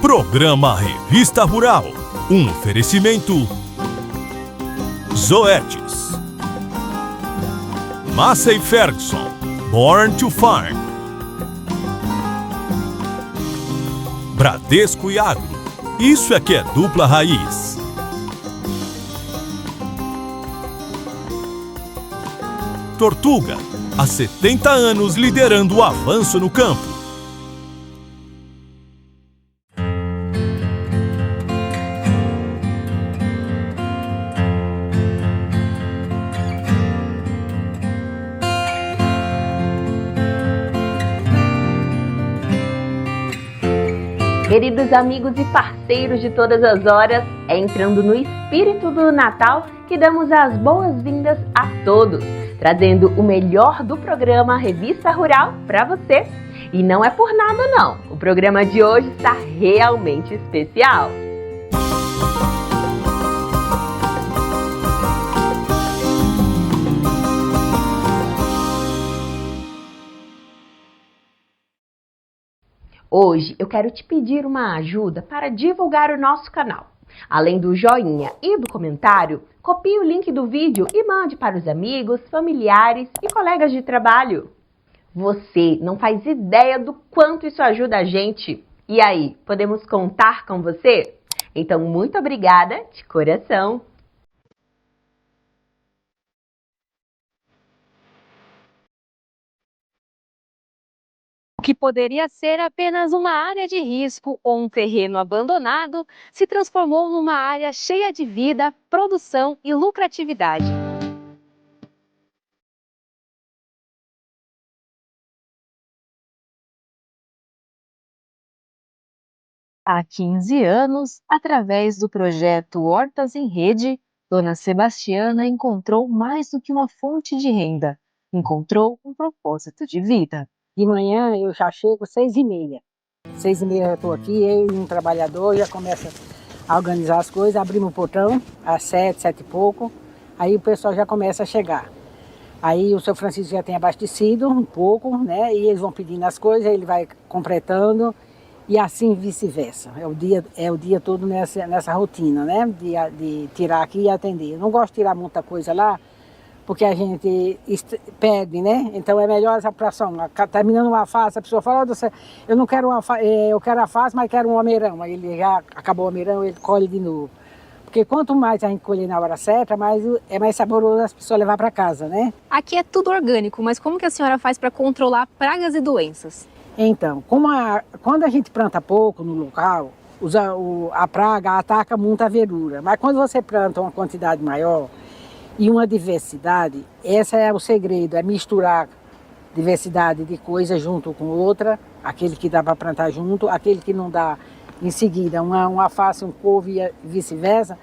Programa Revista Rural. Um oferecimento Zoetis, Massey Ferguson, Born to Farm, Bradesco e Agro. Isso é que é dupla raiz. Tortuga, há 70 anos liderando o avanço no campo. Queridos amigos e parceiros de todas as horas, é entrando no espírito do Natal que damos as boas-vindas a todos, trazendo o melhor do programa Revista Rural para você. E não é por nada não, o programa de hoje está realmente especial. Hoje eu quero te pedir uma ajuda para divulgar o nosso canal. Além do joinha e do comentário, copie o link do vídeo e mande para os amigos, familiares e colegas de trabalho. Você não faz ideia do quanto isso ajuda a gente. E aí, podemos contar com você? Então, muito obrigada de coração! O que poderia ser apenas uma área de risco ou um terreno abandonado se transformou numa área cheia de vida, produção e lucratividade. Há 15 anos, através do projeto Hortas em Rede, Dona Sebastiana encontrou mais do que uma fonte de renda, encontrou um propósito de vida. De manhã eu já chego 6h30. 6h30 eu estou aqui, eu e um trabalhador já começa a organizar as coisas, abrimos o portão às 7, 7 e pouco, aí o pessoal já começa a chegar. Aí o seu Francisco já tem abastecido um pouco, né? E eles vão pedindo as coisas, ele vai completando e assim vice-versa. É o dia todo nessa rotina, né? De tirar aqui e atender. Eu não gosto de tirar muita coisa lá, porque a gente perde, né? Então é melhor essa pração. Terminando uma alface, a pessoa fala, eu não quero eu quero alface, mas quero um almeirão. Aí ele já acabou o almeirão, ele colhe de novo. Porque quanto mais a gente colher na hora certa, é mais saboroso as pessoas levar para casa, né? Aqui é tudo orgânico, mas como que a senhora faz para controlar pragas e doenças? Então, quando a gente planta pouco no local, a praga ataca muito a verdura. Mas quando você planta uma quantidade maior e uma diversidade, esse é o segredo, é misturar diversidade de coisas junto com outra, aquele que dá para plantar junto, aquele que não dá em seguida, uma alface, um couve e vice-versa.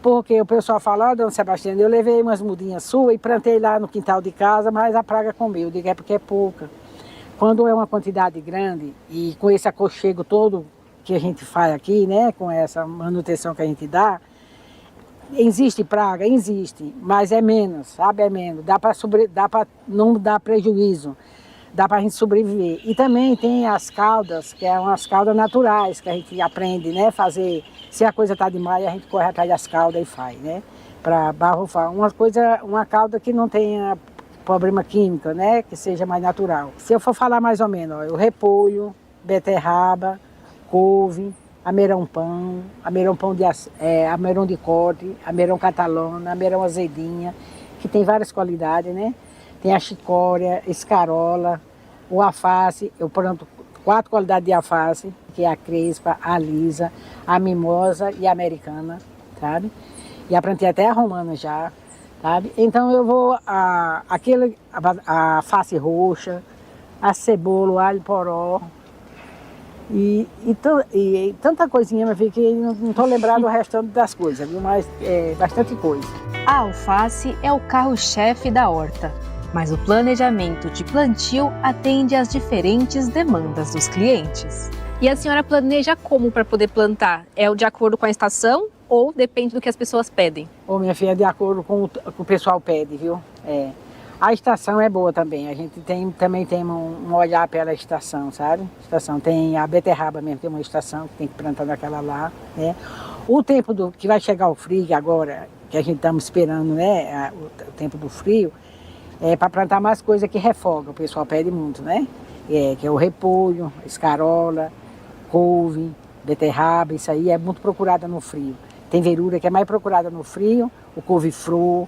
Porque o pessoal fala, Dona Sebastiana, eu levei umas mudinhas suas e plantei lá no quintal de casa, mas a praga comeu. Eu digo, é porque é pouca. Quando é uma quantidade grande e com esse aconchego todo que a gente faz aqui, né, com essa manutenção que a gente dá, existe praga? Existe, mas é menos, sabe? É menos. Dá para não dar prejuízo, dá para a gente sobreviver. E também tem as caudas, que são as caudas naturais, que a gente aprende, né, fazer. Se a coisa está demais, a gente corre atrás das caudas e faz, né, para barrufar. Uma cauda que não tenha problema químico, né, que seja mais natural. Se eu for falar mais ou menos, ó, o repolho, beterraba, couve, ameirão-pão, ameirão de corte, ameirão catalona, ameirão azedinha, que tem várias qualidades, né? Tem a chicória, escarola, o alface, eu planto 4 qualidades de alface, que é a crespa, a lisa, a mimosa e a americana, sabe? Já plantei até a romana já, sabe? Então eu vou a alface roxa, a cebola, o alho poró, e tanta coisinha, meu filho, que não estou lembrado do restante das coisas, viu? Mas é bastante coisa. A alface é o carro-chefe da horta, mas o planejamento de plantio atende às diferentes demandas dos clientes. E a senhora planeja como para poder plantar? É de acordo com a estação ou depende do que as pessoas pedem? Ô, minha filha, é de acordo com o que o pessoal pede, viu? A estação é boa também, a gente também tem um olhar pela estação, sabe? Estação tem a beterraba mesmo, tem uma estação que tem que plantar naquela lá, né? O tempo que vai chegar o frio agora, que a gente estamos esperando, né? O tempo do frio, é para plantar mais coisa que refoga, o pessoal pede muito, né? Que é o repolho, escarola, couve, beterraba, isso aí é muito procurada no frio. Tem verura que é mais procurada no frio, o couve-flor,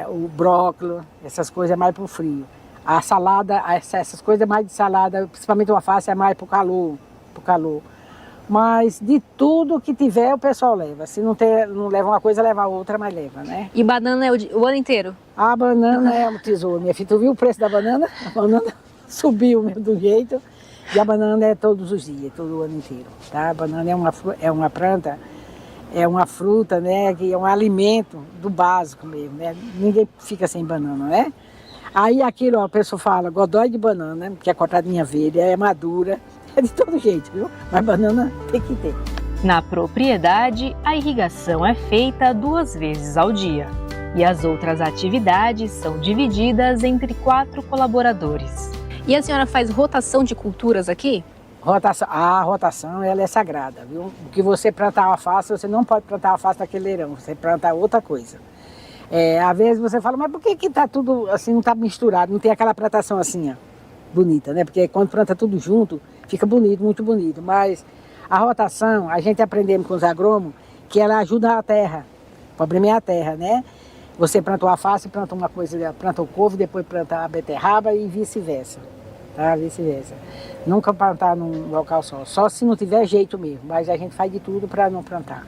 o brócolis, essas coisas é mais para o frio. A salada, essas coisas mais de salada, principalmente o alface, é mais para o calor. Mas de tudo que tiver, o pessoal leva. Se não leva uma coisa, leva outra, mas leva, né? E banana é o ano inteiro? A banana é um tesouro, minha filha. Tu viu o preço da banana? A banana subiu mesmo do jeito. E a banana é todos os dias, todo o ano inteiro, tá? A banana é uma planta, é uma fruta, né? Que é um alimento do básico mesmo, né? Ninguém fica sem banana, né? Aí aquilo, ó, a pessoa fala, godói de banana, que é cortadinha verde, é madura, é de todo jeito, viu? Mas banana tem que ter. Na propriedade, a irrigação é feita 2 vezes ao dia. E as outras atividades são divididas entre 4 colaboradores. E a senhora faz rotação de culturas aqui? A rotação, ela é sagrada, viu? O que você plantar alface, você não pode plantar alface naquele leirão, você planta outra coisa. Às vezes você fala, mas por que tá tudo assim, não tá misturado, não tem aquela plantação assim, ó, bonita, né? Porque quando planta tudo junto, fica bonito, muito bonito. Mas a rotação, a gente aprendemos com os agrônomos que ela ajuda a terra. O problema é a terra, né? Você planta o alface, planta uma coisa, planta o couve, depois planta a beterraba e vice-versa. Tá? Vice-versa. Nunca plantar num local só se não tiver jeito mesmo, mas a gente faz de tudo para não plantar.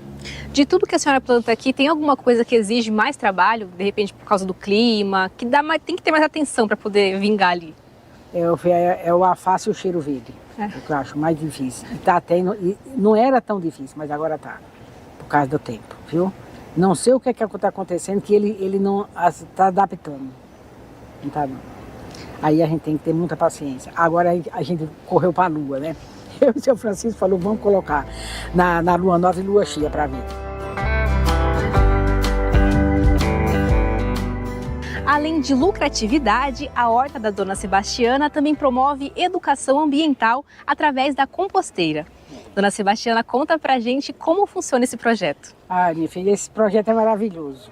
De tudo que a senhora planta aqui, tem alguma coisa que exige mais trabalho, de repente por causa do clima, que tem que ter mais atenção para poder vingar ali? É o alface e o cheiro verde, que eu acho mais difícil. E não era tão difícil, mas agora tá, por causa do tempo, viu? Não sei o que está acontecendo, que ele não está adaptando. Não está não. Aí a gente tem que ter muita paciência. Agora a gente correu para a lua, né? Eu e o seu Francisco falou, vamos colocar na lua nova e lua cheia para ver. Além de lucratividade, a horta da Dona Sebastiana também promove educação ambiental através da composteira. Dona Sebastiana, conta pra gente como funciona esse projeto. Minha filha, esse projeto é maravilhoso,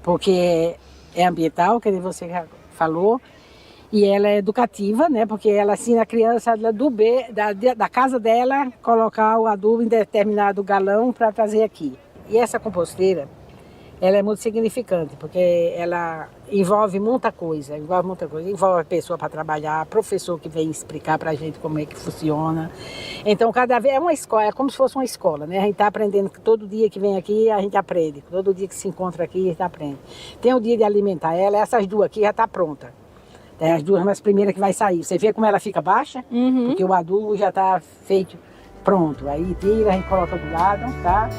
porque é ambiental, que você já falou, e ela é educativa, né? Porque ela ensina a criança da casa dela colocar o adubo em determinado galão para trazer aqui. E essa composteira, ela é muito significante, porque ela envolve muita coisa, envolve a pessoa para trabalhar, professor que vem explicar para a gente como é que funciona. Então, cada vez é uma escola, é como se fosse uma escola, né? A gente está aprendendo, que todo dia que vem aqui a gente aprende, todo dia que se encontra aqui a gente aprende. Tem o dia de alimentar ela, essas duas aqui já está pronta. É as duas, mas primeiras que vai sair. Você vê como ela fica baixa? Uhum. Porque o adubo já está feito, pronto. Aí tira, a gente coloca do lado, tá?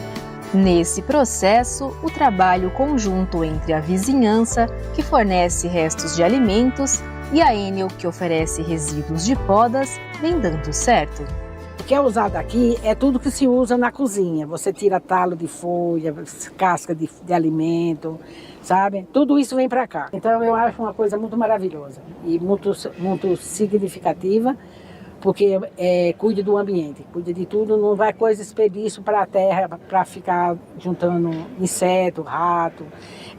Nesse processo, o trabalho conjunto entre a vizinhança, que fornece restos de alimentos, e a Enel, que oferece resíduos de podas, vem dando certo. O que é usado aqui é tudo que se usa na cozinha. Você tira talo de folha, casca de alimento, sabe? Tudo isso vem para cá. Então eu acho uma coisa muito maravilhosa e muito significativa, porque cuida do ambiente, cuida de tudo, não vai coisa desperdício para a terra, para ficar juntando inseto, rato,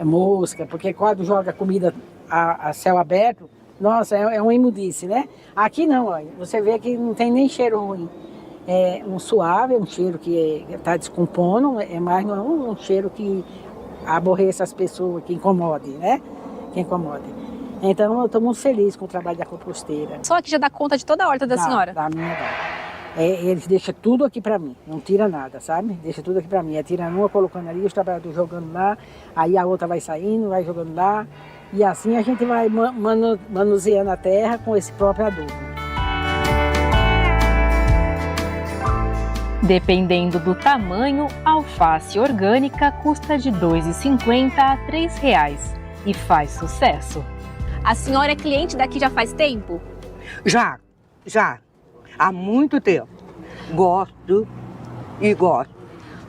mosca, porque quando joga comida a céu aberto, nossa, é uma imundice, né? Aqui não, olha, você vê que não tem nem cheiro ruim. É um suave, é um cheiro que está descompondo, mas não é um cheiro que aborreça as pessoas, que incomode, né? Que incomode. Então, eu estou muito feliz com o trabalho da composteira. Só que já dá conta de toda a horta da senhora? Da minha dá. Eles deixam tudo aqui para mim, não tira nada, sabe? Deixa tudo aqui para mim. Tira uma, colocando ali, os trabalhadores jogando lá, aí a outra vai saindo, vai jogando lá. E assim a gente vai manuseando a terra com esse próprio adubo. Dependendo do tamanho, a alface orgânica custa de R$ 2,50 a R$ 3,00 e faz sucesso. A senhora é cliente daqui já faz tempo? Já. Há muito tempo. Gosto.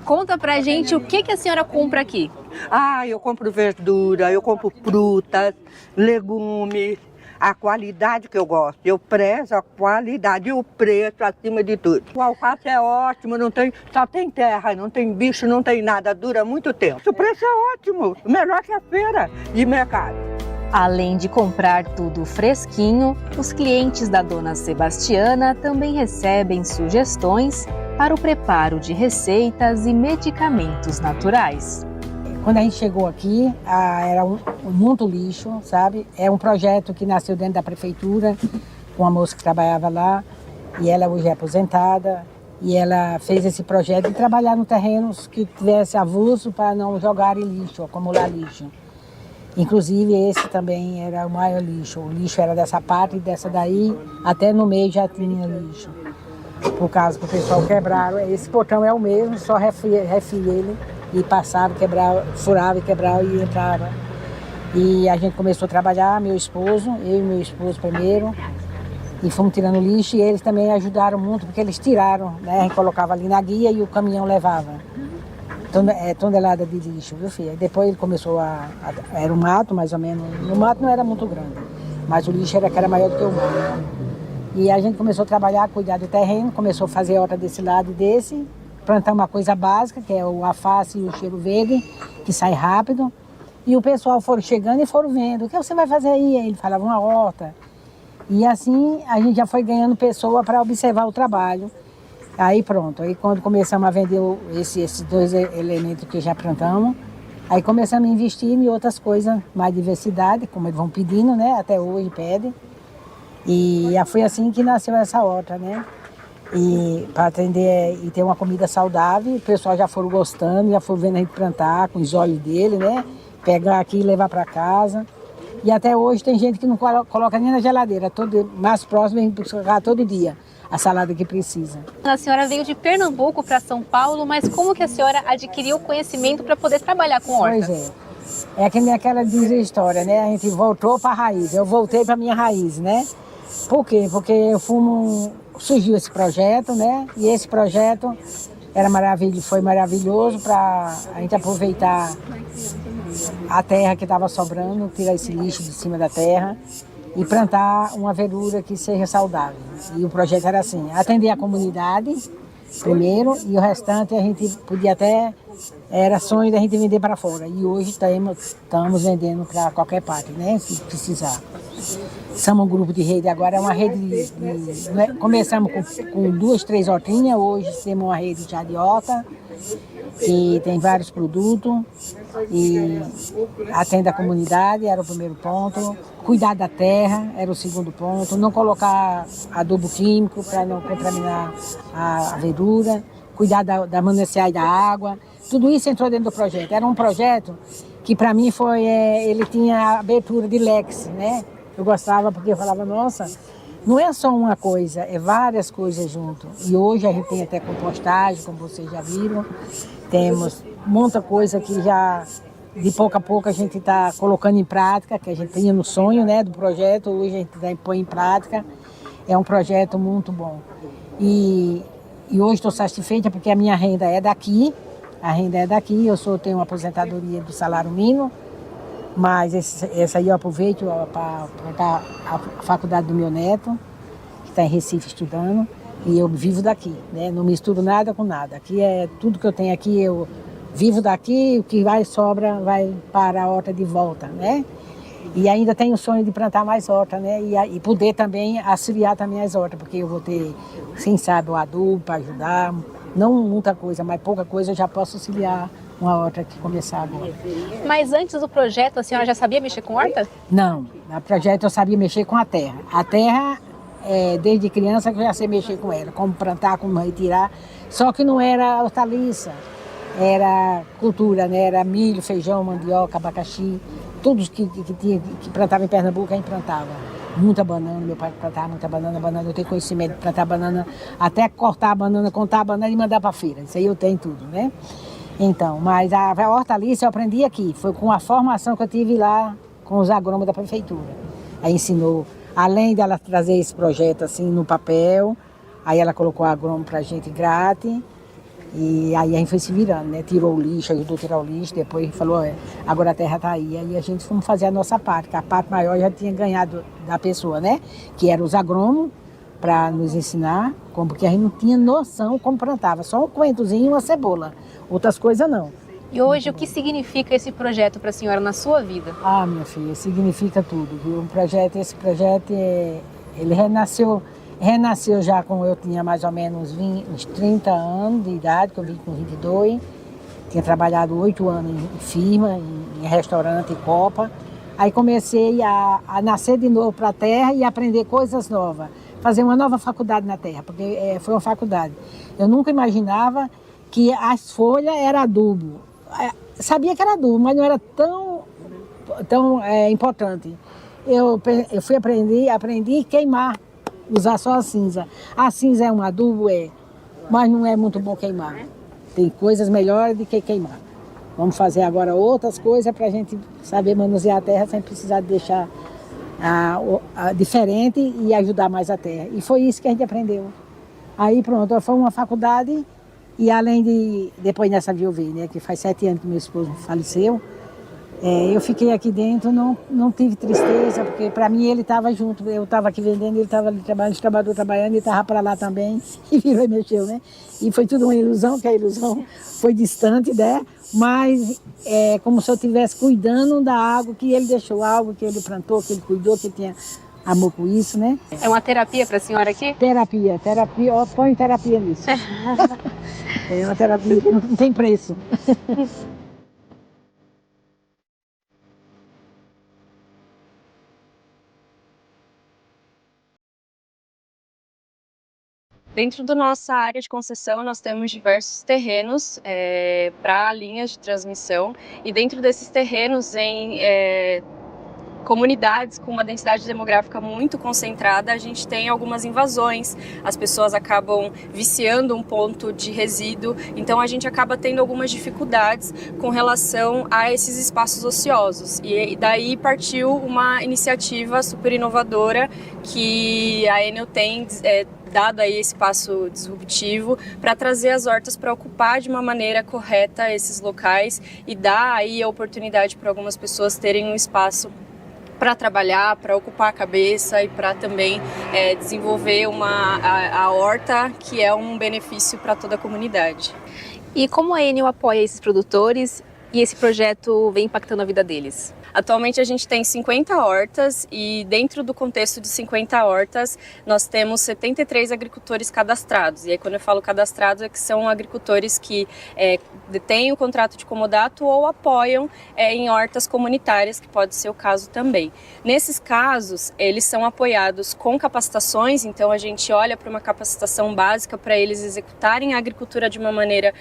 Conta pra gente o que a senhora compra aqui. Ah, eu compro verdura, eu compro frutas, legumes, a qualidade que eu gosto. Eu prezo a qualidade e o preço acima de tudo. O alface é ótimo, só tem terra, não tem bicho, não tem nada, dura muito tempo. O preço é ótimo, melhor que a feira de mercado. Além de comprar tudo fresquinho, os clientes da Dona Sebastiana também recebem sugestões para o preparo de receitas e medicamentos naturais. Quando a gente chegou aqui, era muito lixo, sabe? É um projeto que nasceu dentro da prefeitura, com uma moça que trabalhava lá, e ela hoje é aposentada, e ela fez esse projeto de trabalhar no terrenos que tivesse avulso para não jogarem lixo, acumular lixo. Inclusive esse também era o maior lixo. O lixo era dessa parte e dessa daí, até no meio já tinha lixo. Por causa que o pessoal quebraram. Esse portão é o mesmo, só refia ele e passava, quebrava, furava e quebrava e entrava. E a gente começou a trabalhar, eu e meu esposo primeiro, e fomos tirando lixo e eles também ajudaram muito, porque eles tiraram, né? A gente colocava ali na guia e o caminhão levava. Tonelada de lixo, viu, filha? Depois ele começou era um mato, mais ou menos. O mato não era muito grande, mas o lixo era maior do que o mato. E a gente começou a trabalhar, cuidar do terreno, começou a fazer horta desse lado e desse, plantar uma coisa básica, que é o alface e o cheiro verde, que sai rápido. E o pessoal foram chegando e foram vendo. O que você vai fazer aí? Ele falava uma horta. E assim a gente já foi ganhando pessoa para observar o trabalho. Aí pronto, aí quando começamos a vender esses dois elementos que já plantamos, aí começamos a investir em outras coisas, mais diversidade, como eles vão pedindo, né? Até hoje pedem. E foi assim que nasceu essa horta, né? E para atender e ter uma comida saudável, o pessoal já foram gostando, já foram vendo a gente plantar com os olhos dele, né? Pegar aqui e levar para casa. E até hoje tem gente que não coloca nem na geladeira, mais próximo vem buscar todo dia a salada que precisa. A senhora veio de Pernambuco para São Paulo, mas como que a senhora adquiriu conhecimento para poder trabalhar com horta? Pois é que nem aquela diz a história, né? A gente voltou para a raiz, eu voltei para a minha raiz, né? Por quê? Porque surgiu esse projeto, né? E esse projeto foi maravilhoso para a gente aproveitar a terra que estava sobrando, tirar esse lixo de cima da terra e plantar uma verdura que seja saudável. E o projeto era assim, atender a comunidade primeiro e o restante a gente podia era sonho da gente vender para fora. E hoje estamos vendendo para qualquer parte, né, se precisar. Somos um grupo de rede, agora é uma rede começamos com 2, 3 hortinhas, hoje temos uma rede já de horta, que tem vários produtos e atende a comunidade, era o primeiro ponto. Cuidar da terra era o segundo ponto. Não colocar adubo químico para não contaminar a verdura. Cuidar da manancial e da água. Tudo isso entrou dentro do projeto. Era um projeto que para mim ele tinha abertura de leques, né? Eu gostava porque eu falava, nossa, não é só uma coisa, é várias coisas junto. E hoje a gente tem até compostagem, como vocês já viram. Temos muita coisa que já, de pouco a pouco, a gente está colocando em prática, que a gente tinha no sonho, né, do projeto, hoje a gente põe em prática. É um projeto muito bom. E hoje estou satisfeita porque a minha renda é daqui, eu tenho uma aposentadoria do salário mínimo, mas essa aí eu aproveito para a faculdade do meu neto, que está em Recife estudando. E eu vivo daqui, né? Não misturo nada com nada. Aqui é tudo que eu tenho aqui, eu vivo daqui, o que sobra vai para a horta de volta, né? E ainda tenho o sonho de plantar mais horta, né? E poder também auxiliar também as hortas, porque eu vou ter, quem sabe, o adubo para ajudar. Não muita coisa, mas pouca coisa eu já posso auxiliar uma horta que começar agora. Mas antes do projeto, a senhora já sabia mexer com horta? Não, no projeto eu sabia mexer com a terra. A terra, desde criança que eu já sei mexer com ela, como plantar, como retirar, só que não era hortaliça, era cultura, né? Era milho, feijão, mandioca, abacaxi, tudo que plantava em Pernambuco a gente plantava. Muita banana, meu pai plantava muita banana, eu tenho conhecimento de plantar banana, até cortar a banana, contar a banana e mandar para a feira, isso aí eu tenho tudo, né? Então, mas a hortaliça eu aprendi aqui, foi com a formação que eu tive lá com os agrônomos da prefeitura. Aí ensinou, além dela trazer esse projeto assim no papel, aí ela colocou agrônomo para a gente grátis, E aí a gente foi se virando, né? Tirou o lixo, ajudou a tirar o lixo, depois falou, agora a terra está aí. Aí a gente fomos fazer a nossa parte, que a parte maior já tinha ganhado da pessoa, né? Que eram os agrônomos, para nos ensinar, porque a gente não tinha noção como plantava, só um coentrozinho e uma cebola, outras coisas não. E hoje, o que significa esse projeto para a senhora na sua vida? Ah, minha filha, significa tudo, viu? Esse projeto, ele renasceu já quando eu tinha mais ou menos uns 30 anos de idade, que eu vim com 22. Tinha trabalhado 8 anos em firma, em restaurante e copa. Aí comecei a nascer de novo para a terra e aprender coisas novas. Fazer uma nova faculdade na terra, porque foi uma faculdade. Eu nunca imaginava que as folhas eram adubo. Sabia que era adubo, mas não era tão importante. Eu fui aprendi a queimar, usar só a cinza. A cinza é um adubo, mas não é muito bom queimar. Tem coisas melhores do que queimar. Vamos fazer agora outras coisas para a gente saber manusear a terra sem precisar deixar diferente e ajudar mais a terra. E foi isso que a gente aprendeu. Aí pronto, foi uma faculdade e além de, depois nessa viuvei, né, que faz 7 anos que meu esposo faleceu, eu fiquei aqui dentro, não tive tristeza, porque para mim ele estava junto, eu estava aqui vendendo, ele estava ali trabalhando, os trabalhadores trabalhando, ele estava para lá também, e virou e mexeu, né? E foi tudo uma ilusão, que a ilusão foi distante, né? Mas como se eu estivesse cuidando da água que ele deixou, algo que ele plantou, que ele cuidou, que ele tinha amor com isso, né? É uma terapia para a senhora aqui? Terapia, ó, põe terapia nisso. É uma terapia que não tem preço. Dentro da nossa área de concessão, nós temos diversos terrenos para linhas de transmissão e dentro desses terrenos em comunidades com uma densidade demográfica muito concentrada, a gente tem algumas invasões, as pessoas acabam viciando um ponto de resíduo, então a gente acaba tendo algumas dificuldades com relação a esses espaços ociosos. E daí partiu uma iniciativa super inovadora que a Enel tem dado aí esse passo disruptivo para trazer as hortas para ocupar de uma maneira correta esses locais e dar aí a oportunidade para algumas pessoas terem um espaço para trabalhar, para ocupar a cabeça e para também desenvolver a horta, que é um benefício para toda a comunidade. E como a Enel apoia esses produtores e esse projeto vem impactando a vida deles? Atualmente a gente tem 50 hortas e dentro do contexto de 50 hortas nós temos 73 agricultores cadastrados. E aí quando eu falo cadastrados é que são agricultores que detêm o contrato de comodato ou apoiam em hortas comunitárias, que pode ser o caso também. Nesses casos, eles são apoiados com capacitações, então a gente olha para uma capacitação básica para eles executarem a agricultura de uma maneira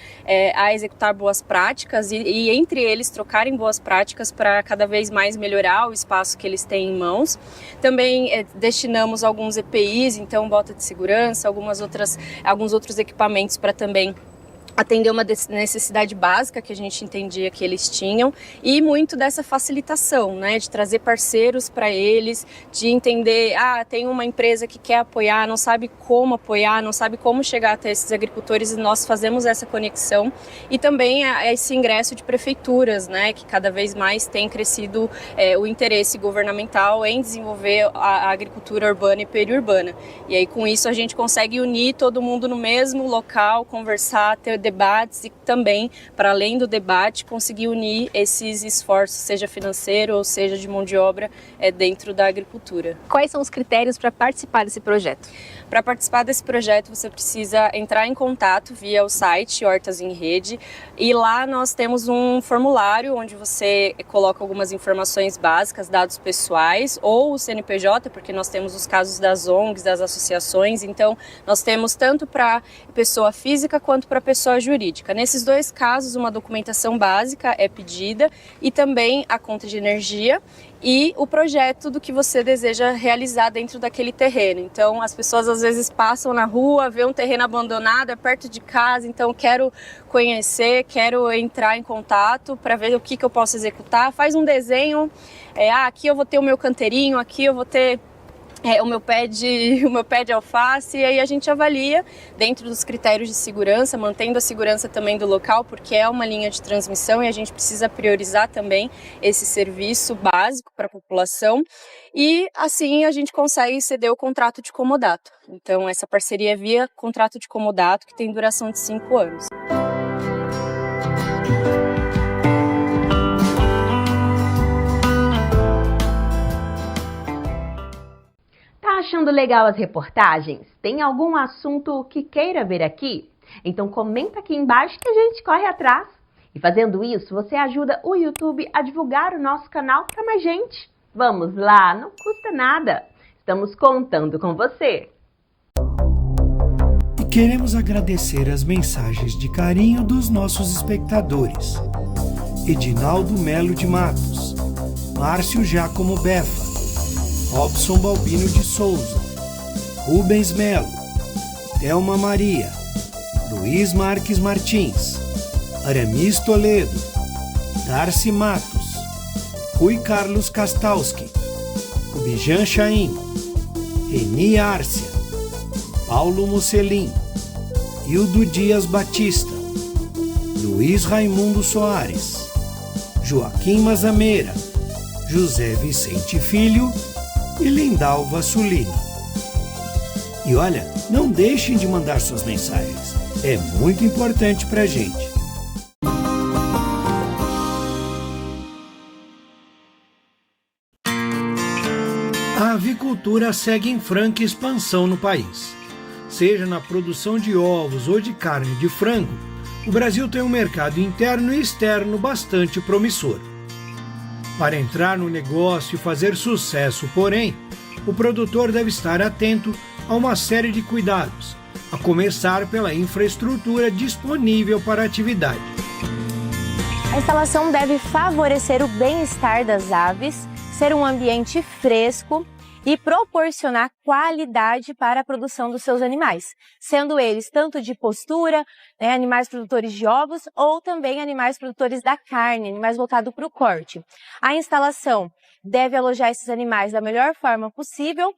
a executar boas práticas e entre eles trocarem boas práticas para cada vez mais melhorar o espaço que eles têm em mãos. Também destinamos alguns EPIs, então bota de segurança, alguns outros equipamentos para também atender uma necessidade básica que a gente entendia que eles tinham e muito dessa facilitação, né, de trazer parceiros para eles, de entender, tem uma empresa que quer apoiar, não sabe como apoiar, não sabe como chegar até esses agricultores e nós fazemos essa conexão e também esse ingresso de prefeituras, né, que cada vez mais tem crescido o interesse governamental em desenvolver a agricultura urbana e periurbana. E aí com isso a gente consegue unir todo mundo no mesmo local, conversar, ter debates e também, para além do debate, conseguir unir esses esforços, seja financeiro ou seja de mão de obra, dentro da agricultura. Quais são os critérios para participar desse projeto? Para participar desse projeto, você precisa entrar em contato via o site Hortas em Rede e lá nós temos um formulário onde você coloca algumas informações básicas, dados pessoais ou o CNPJ, porque nós temos os casos das ONGs, das associações, então nós temos tanto para pessoa física quanto para pessoa jurídica. Nesses dois casos, uma documentação básica é pedida e também a conta de energia e o projeto do que você deseja realizar dentro daquele terreno. Então, as pessoas às vezes passam na rua, vê um terreno abandonado, é perto de casa, então quero conhecer, quero entrar em contato para ver o que eu posso executar. Faz um desenho, aqui eu vou ter o meu canteirinho, aqui eu vou ter o meu pé de alface, e aí a gente avalia dentro dos critérios de segurança, mantendo a segurança também do local, porque é uma linha de transmissão e a gente precisa priorizar também esse serviço básico para a população, e assim a gente consegue ceder o contrato de comodato. Então essa parceria é via contrato de comodato, que tem duração de 5 anos. Tá achando legal as reportagens? Tem algum assunto que queira ver aqui? Então comenta aqui embaixo que a gente corre atrás. E fazendo isso, você ajuda o YouTube a divulgar o nosso canal para mais gente. Vamos lá, não custa nada. Estamos contando com você. E queremos agradecer as mensagens de carinho dos nossos espectadores. Edinaldo Melo de Matos, Márcio Giacomo Befa, Robson Balbino de Souza, Rubens Melo, Thelma Maria, Luiz Marques Martins, Aramis Toledo, Darcy Matos, Rui Carlos Kastalski, Rubijan Chaim, Reni Árcia, Paulo Mocelin, Hildo Dias Batista, Luiz Raimundo Soares, Joaquim Mazameira, José Vicente Filho e Lindalva Sulina. E olha, não deixem de mandar suas mensagens. É muito importante pra gente. A avicultura segue em franca expansão no país. Seja na produção de ovos ou de carne de frango, o Brasil tem um mercado interno e externo bastante promissor. Para entrar no negócio e fazer sucesso, porém, o produtor deve estar atento a uma série de cuidados, a começar pela infraestrutura disponível para a atividade. A instalação deve favorecer o bem-estar das aves, ser um ambiente fresco e proporcionar qualidade para a produção dos seus animais, sendo eles tanto de postura, animais produtores de ovos ou também animais produtores da carne, animais voltados para o corte. A instalação deve alojar esses animais da melhor forma possível,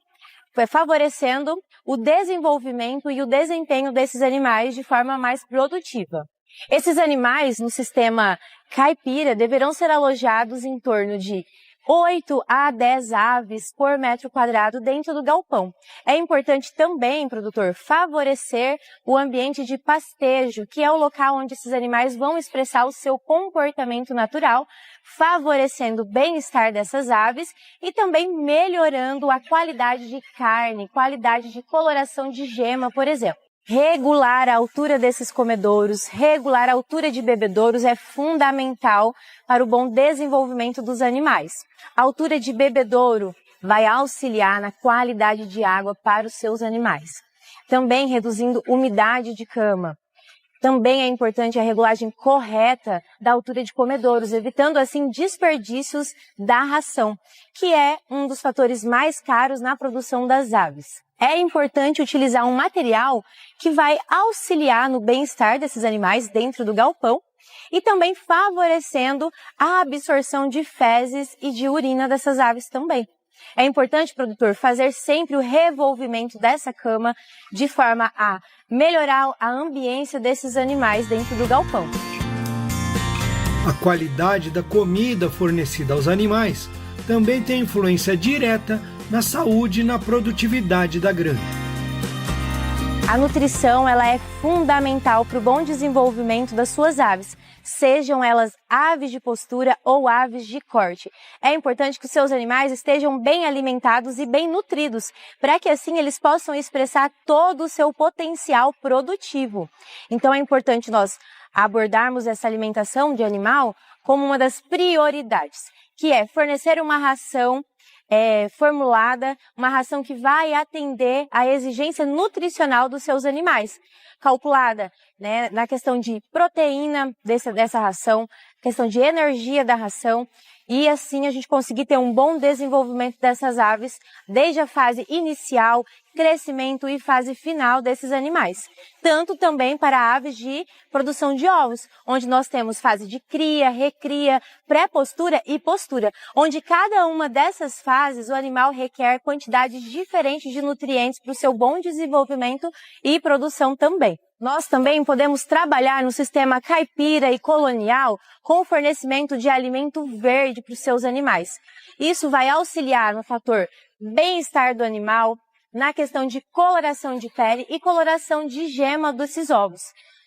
favorecendo o desenvolvimento e o desempenho desses animais de forma mais produtiva. Esses animais no sistema caipira deverão ser alojados em torno de 8 a 10 aves por metro quadrado dentro do galpão. É importante também, produtor, favorecer o ambiente de pastejo, que é o local onde esses animais vão expressar o seu comportamento natural, favorecendo o bem-estar dessas aves e também melhorando a qualidade de carne, qualidade de coloração de gema, por exemplo. Regular a altura desses comedouros, regular a altura de bebedouros é fundamental para o bom desenvolvimento dos animais. A altura de bebedouro vai auxiliar na qualidade de água para os seus animais. Também reduzindo umidade de cama. Também é importante a regulagem correta da altura de comedouros, evitando assim desperdícios da ração, que é um dos fatores mais caros na produção das aves. É importante utilizar um material que vai auxiliar no bem-estar desses animais dentro do galpão e também favorecendo a absorção de fezes e de urina dessas aves também. É importante, produtor, fazer sempre o revolvimento dessa cama de forma a melhorar a ambiência desses animais dentro do galpão. A qualidade da comida fornecida aos animais também tem influência direta na saúde e na produtividade da granja. A nutrição ela é fundamental para o bom desenvolvimento das suas aves, sejam elas aves de postura ou aves de corte. É importante que os seus animais estejam bem alimentados e bem nutridos, para que assim eles possam expressar todo o seu potencial produtivo. Então é importante nós abordarmos essa alimentação de animal como uma das prioridades, que é fornecer uma ração formulada, uma ração que vai atender à exigência nutricional dos seus animais, calculada na questão de proteína dessa ração, questão de energia da ração e assim a gente conseguir ter um bom desenvolvimento dessas aves desde a fase inicial, crescimento e fase final desses animais. Tanto também para aves de produção de ovos, onde nós temos fase de cria, recria, pré-postura e postura, onde cada uma dessas fases o animal requer quantidades diferentes de nutrientes para o seu bom desenvolvimento e produção também. Nós também podemos trabalhar no sistema caipira e colonial com o fornecimento de alimento verde para os seus animais. Isso vai auxiliar no fator bem-estar do animal, na questão de coloração de pele e coloração de gema desses ovos,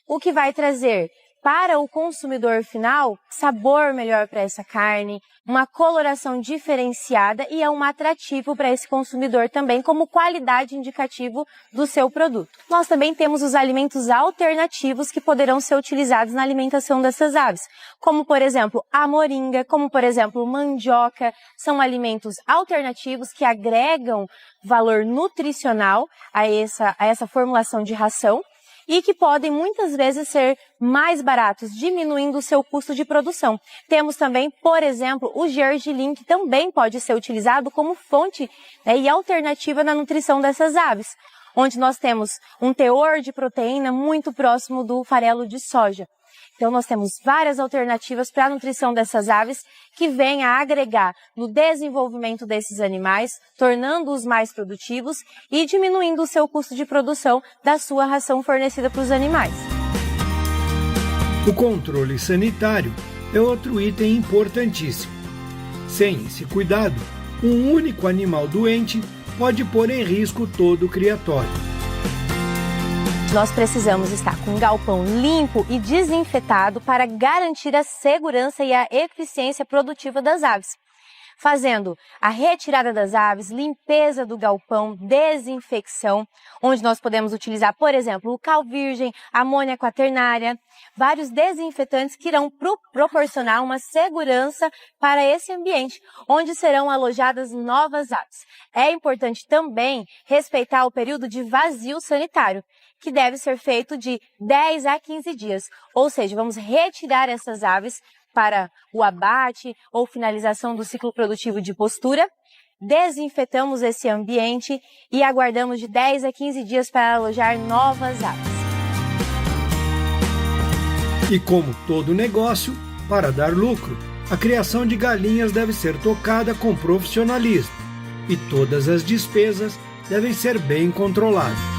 o que vai trazer para o consumidor final sabor melhor para essa carne, uma coloração diferenciada e é um atrativo para esse consumidor também como qualidade indicativo do seu produto. Nós também temos os alimentos alternativos que poderão ser utilizados na alimentação dessas aves, como por exemplo a moringa, como por exemplo mandioca, são alimentos alternativos que agregam valor nutricional a essa formulação de ração e que podem muitas vezes ser mais baratos, diminuindo o seu custo de produção. Temos também, por exemplo, o gergelim, que também pode ser utilizado como fonte e alternativa na nutrição dessas aves, onde nós temos um teor de proteína muito próximo do farelo de soja. Então nós temos várias alternativas para a nutrição dessas aves que vêm a agregar no desenvolvimento desses animais, tornando-os mais produtivos e diminuindo o seu custo de produção da sua ração fornecida para os animais. O controle sanitário é outro item importantíssimo. Sem esse cuidado, um único animal doente pode pôr em risco todo o criatório. Nós precisamos estar com um galpão limpo e desinfetado para garantir a segurança e a eficiência produtiva das aves. Fazendo a retirada das aves, limpeza do galpão, desinfecção, onde nós podemos utilizar, por exemplo, o cal virgem, amônia quaternária, vários desinfetantes que irão proporcionar uma segurança para esse ambiente, onde serão alojadas novas aves. É importante também respeitar o período de vazio sanitário, que deve ser feito de 10 a 15 dias, ou seja, vamos retirar essas aves para o abate ou finalização do ciclo produtivo de postura, desinfetamos esse ambiente e aguardamos de 10 a 15 dias para alojar novas aves. E como todo negócio, para dar lucro, a criação de galinhas deve ser tocada com profissionalismo e todas as despesas devem ser bem controladas.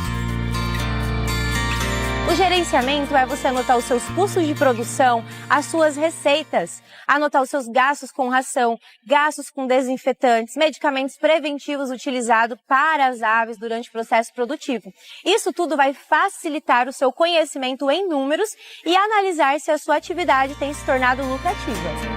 O gerenciamento é você anotar os seus custos de produção, as suas receitas, anotar os seus gastos com ração, gastos com desinfetantes, medicamentos preventivos utilizados para as aves durante o processo produtivo. Isso tudo vai facilitar o seu conhecimento em números e analisar se a sua atividade tem se tornado lucrativa.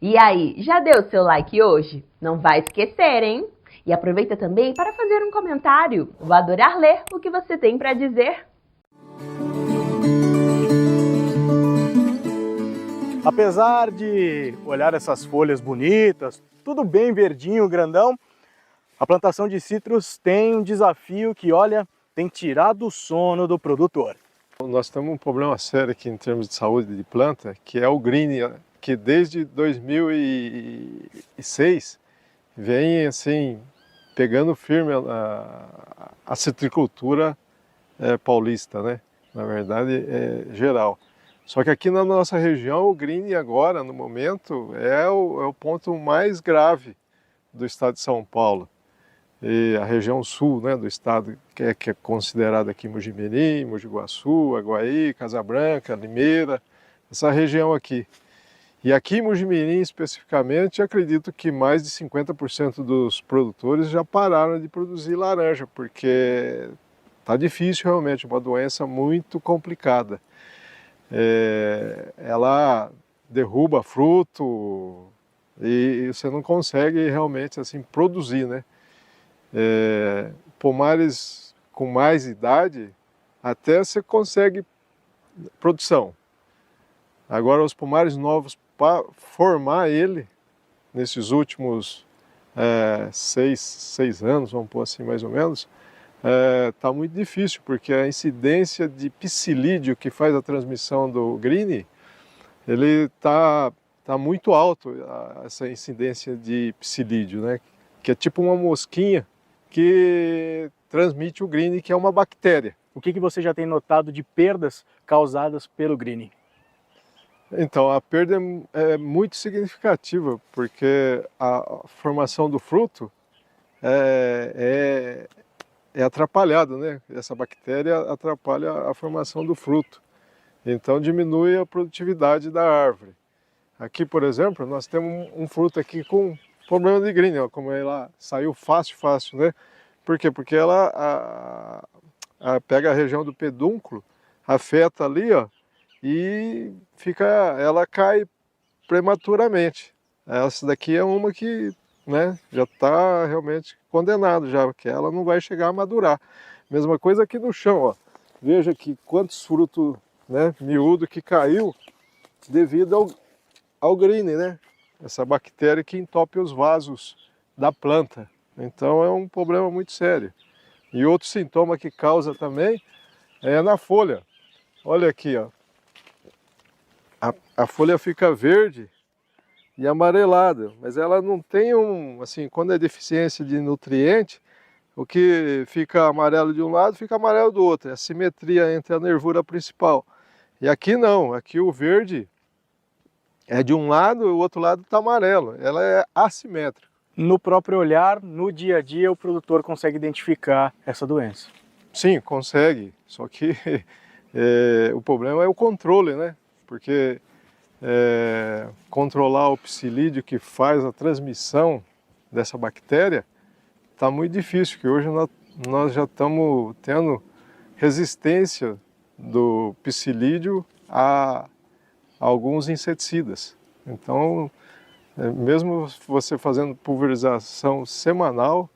E aí, já deu seu like hoje? Não vai esquecer, hein? E aproveita também para fazer um comentário. Vou adorar ler o que você tem para dizer. Apesar de olhar essas folhas bonitas, tudo bem verdinho, grandão, a plantação de citros tem um desafio que, olha, tem tirado o sono do produtor. Nós temos um problema sério aqui em termos de saúde de planta, que é o green, que desde 2006 vem assim pegando firme a citricultura paulista, né? Na verdade é geral. Só que aqui na nossa região o green agora no momento é o ponto mais grave do estado de São Paulo. E a região sul, né, do estado que é considerada aqui Mogi-mirim, Mogi Guaçu, Aguaí, Casa Branca, Limeira, essa região aqui. E aqui em Mogi-mirim especificamente, acredito que mais de 50% dos produtores já pararam de produzir laranja, porque está difícil realmente, uma doença muito complicada. Ela derruba fruto e você não consegue realmente assim produzir, né? Pomares com mais idade, até você consegue produção. Agora, os pomares novos, para formar ele, nesses últimos 6 anos, vamos pôr assim mais ou menos, está muito difícil, porque a incidência de psilídeo que faz a transmissão do green, ele está muito alto, essa incidência de psilídeo, né? Que é tipo uma mosquinha que transmite o green, que é uma bactéria. O que você já tem notado de perdas causadas pelo green? Então, a perda é muito significativa, porque a formação do fruto é atrapalhada, né? Essa bactéria atrapalha a formação do fruto. Então, diminui a produtividade da árvore. Aqui, por exemplo, nós temos um fruto aqui com problema de green, ó, como ela saiu fácil, né? Por quê? Porque ela pega a região do pedúnculo, afeta ali, ó, e ela cai prematuramente. Essa daqui é uma que, né, já está realmente condenada, já, porque ela não vai chegar a madurar. Mesma coisa aqui no chão, ó. Veja que quantos frutos, né, miúdo que caiu devido ao green, né? Essa bactéria que entope os vasos da planta. Então é um problema muito sério. E outro sintoma que causa também é na folha. Olha aqui, ó. A folha fica verde e amarelada, mas ela não tem assim, quando é deficiência de nutriente, o que fica amarelo de um lado fica amarelo do outro. É a simetria entre a nervura principal. E aqui não, aqui o verde é de um lado e o outro lado está amarelo. Ela é assimétrica. No próprio olhar, no dia a dia, o produtor consegue identificar essa doença? Sim, consegue. Só que o problema é o controle, né? Porque controlar o psilídeo que faz a transmissão dessa bactéria está muito difícil, porque hoje nós já estamos tendo resistência do psilídeo a alguns inseticidas. Então, mesmo você fazendo pulverização semanal,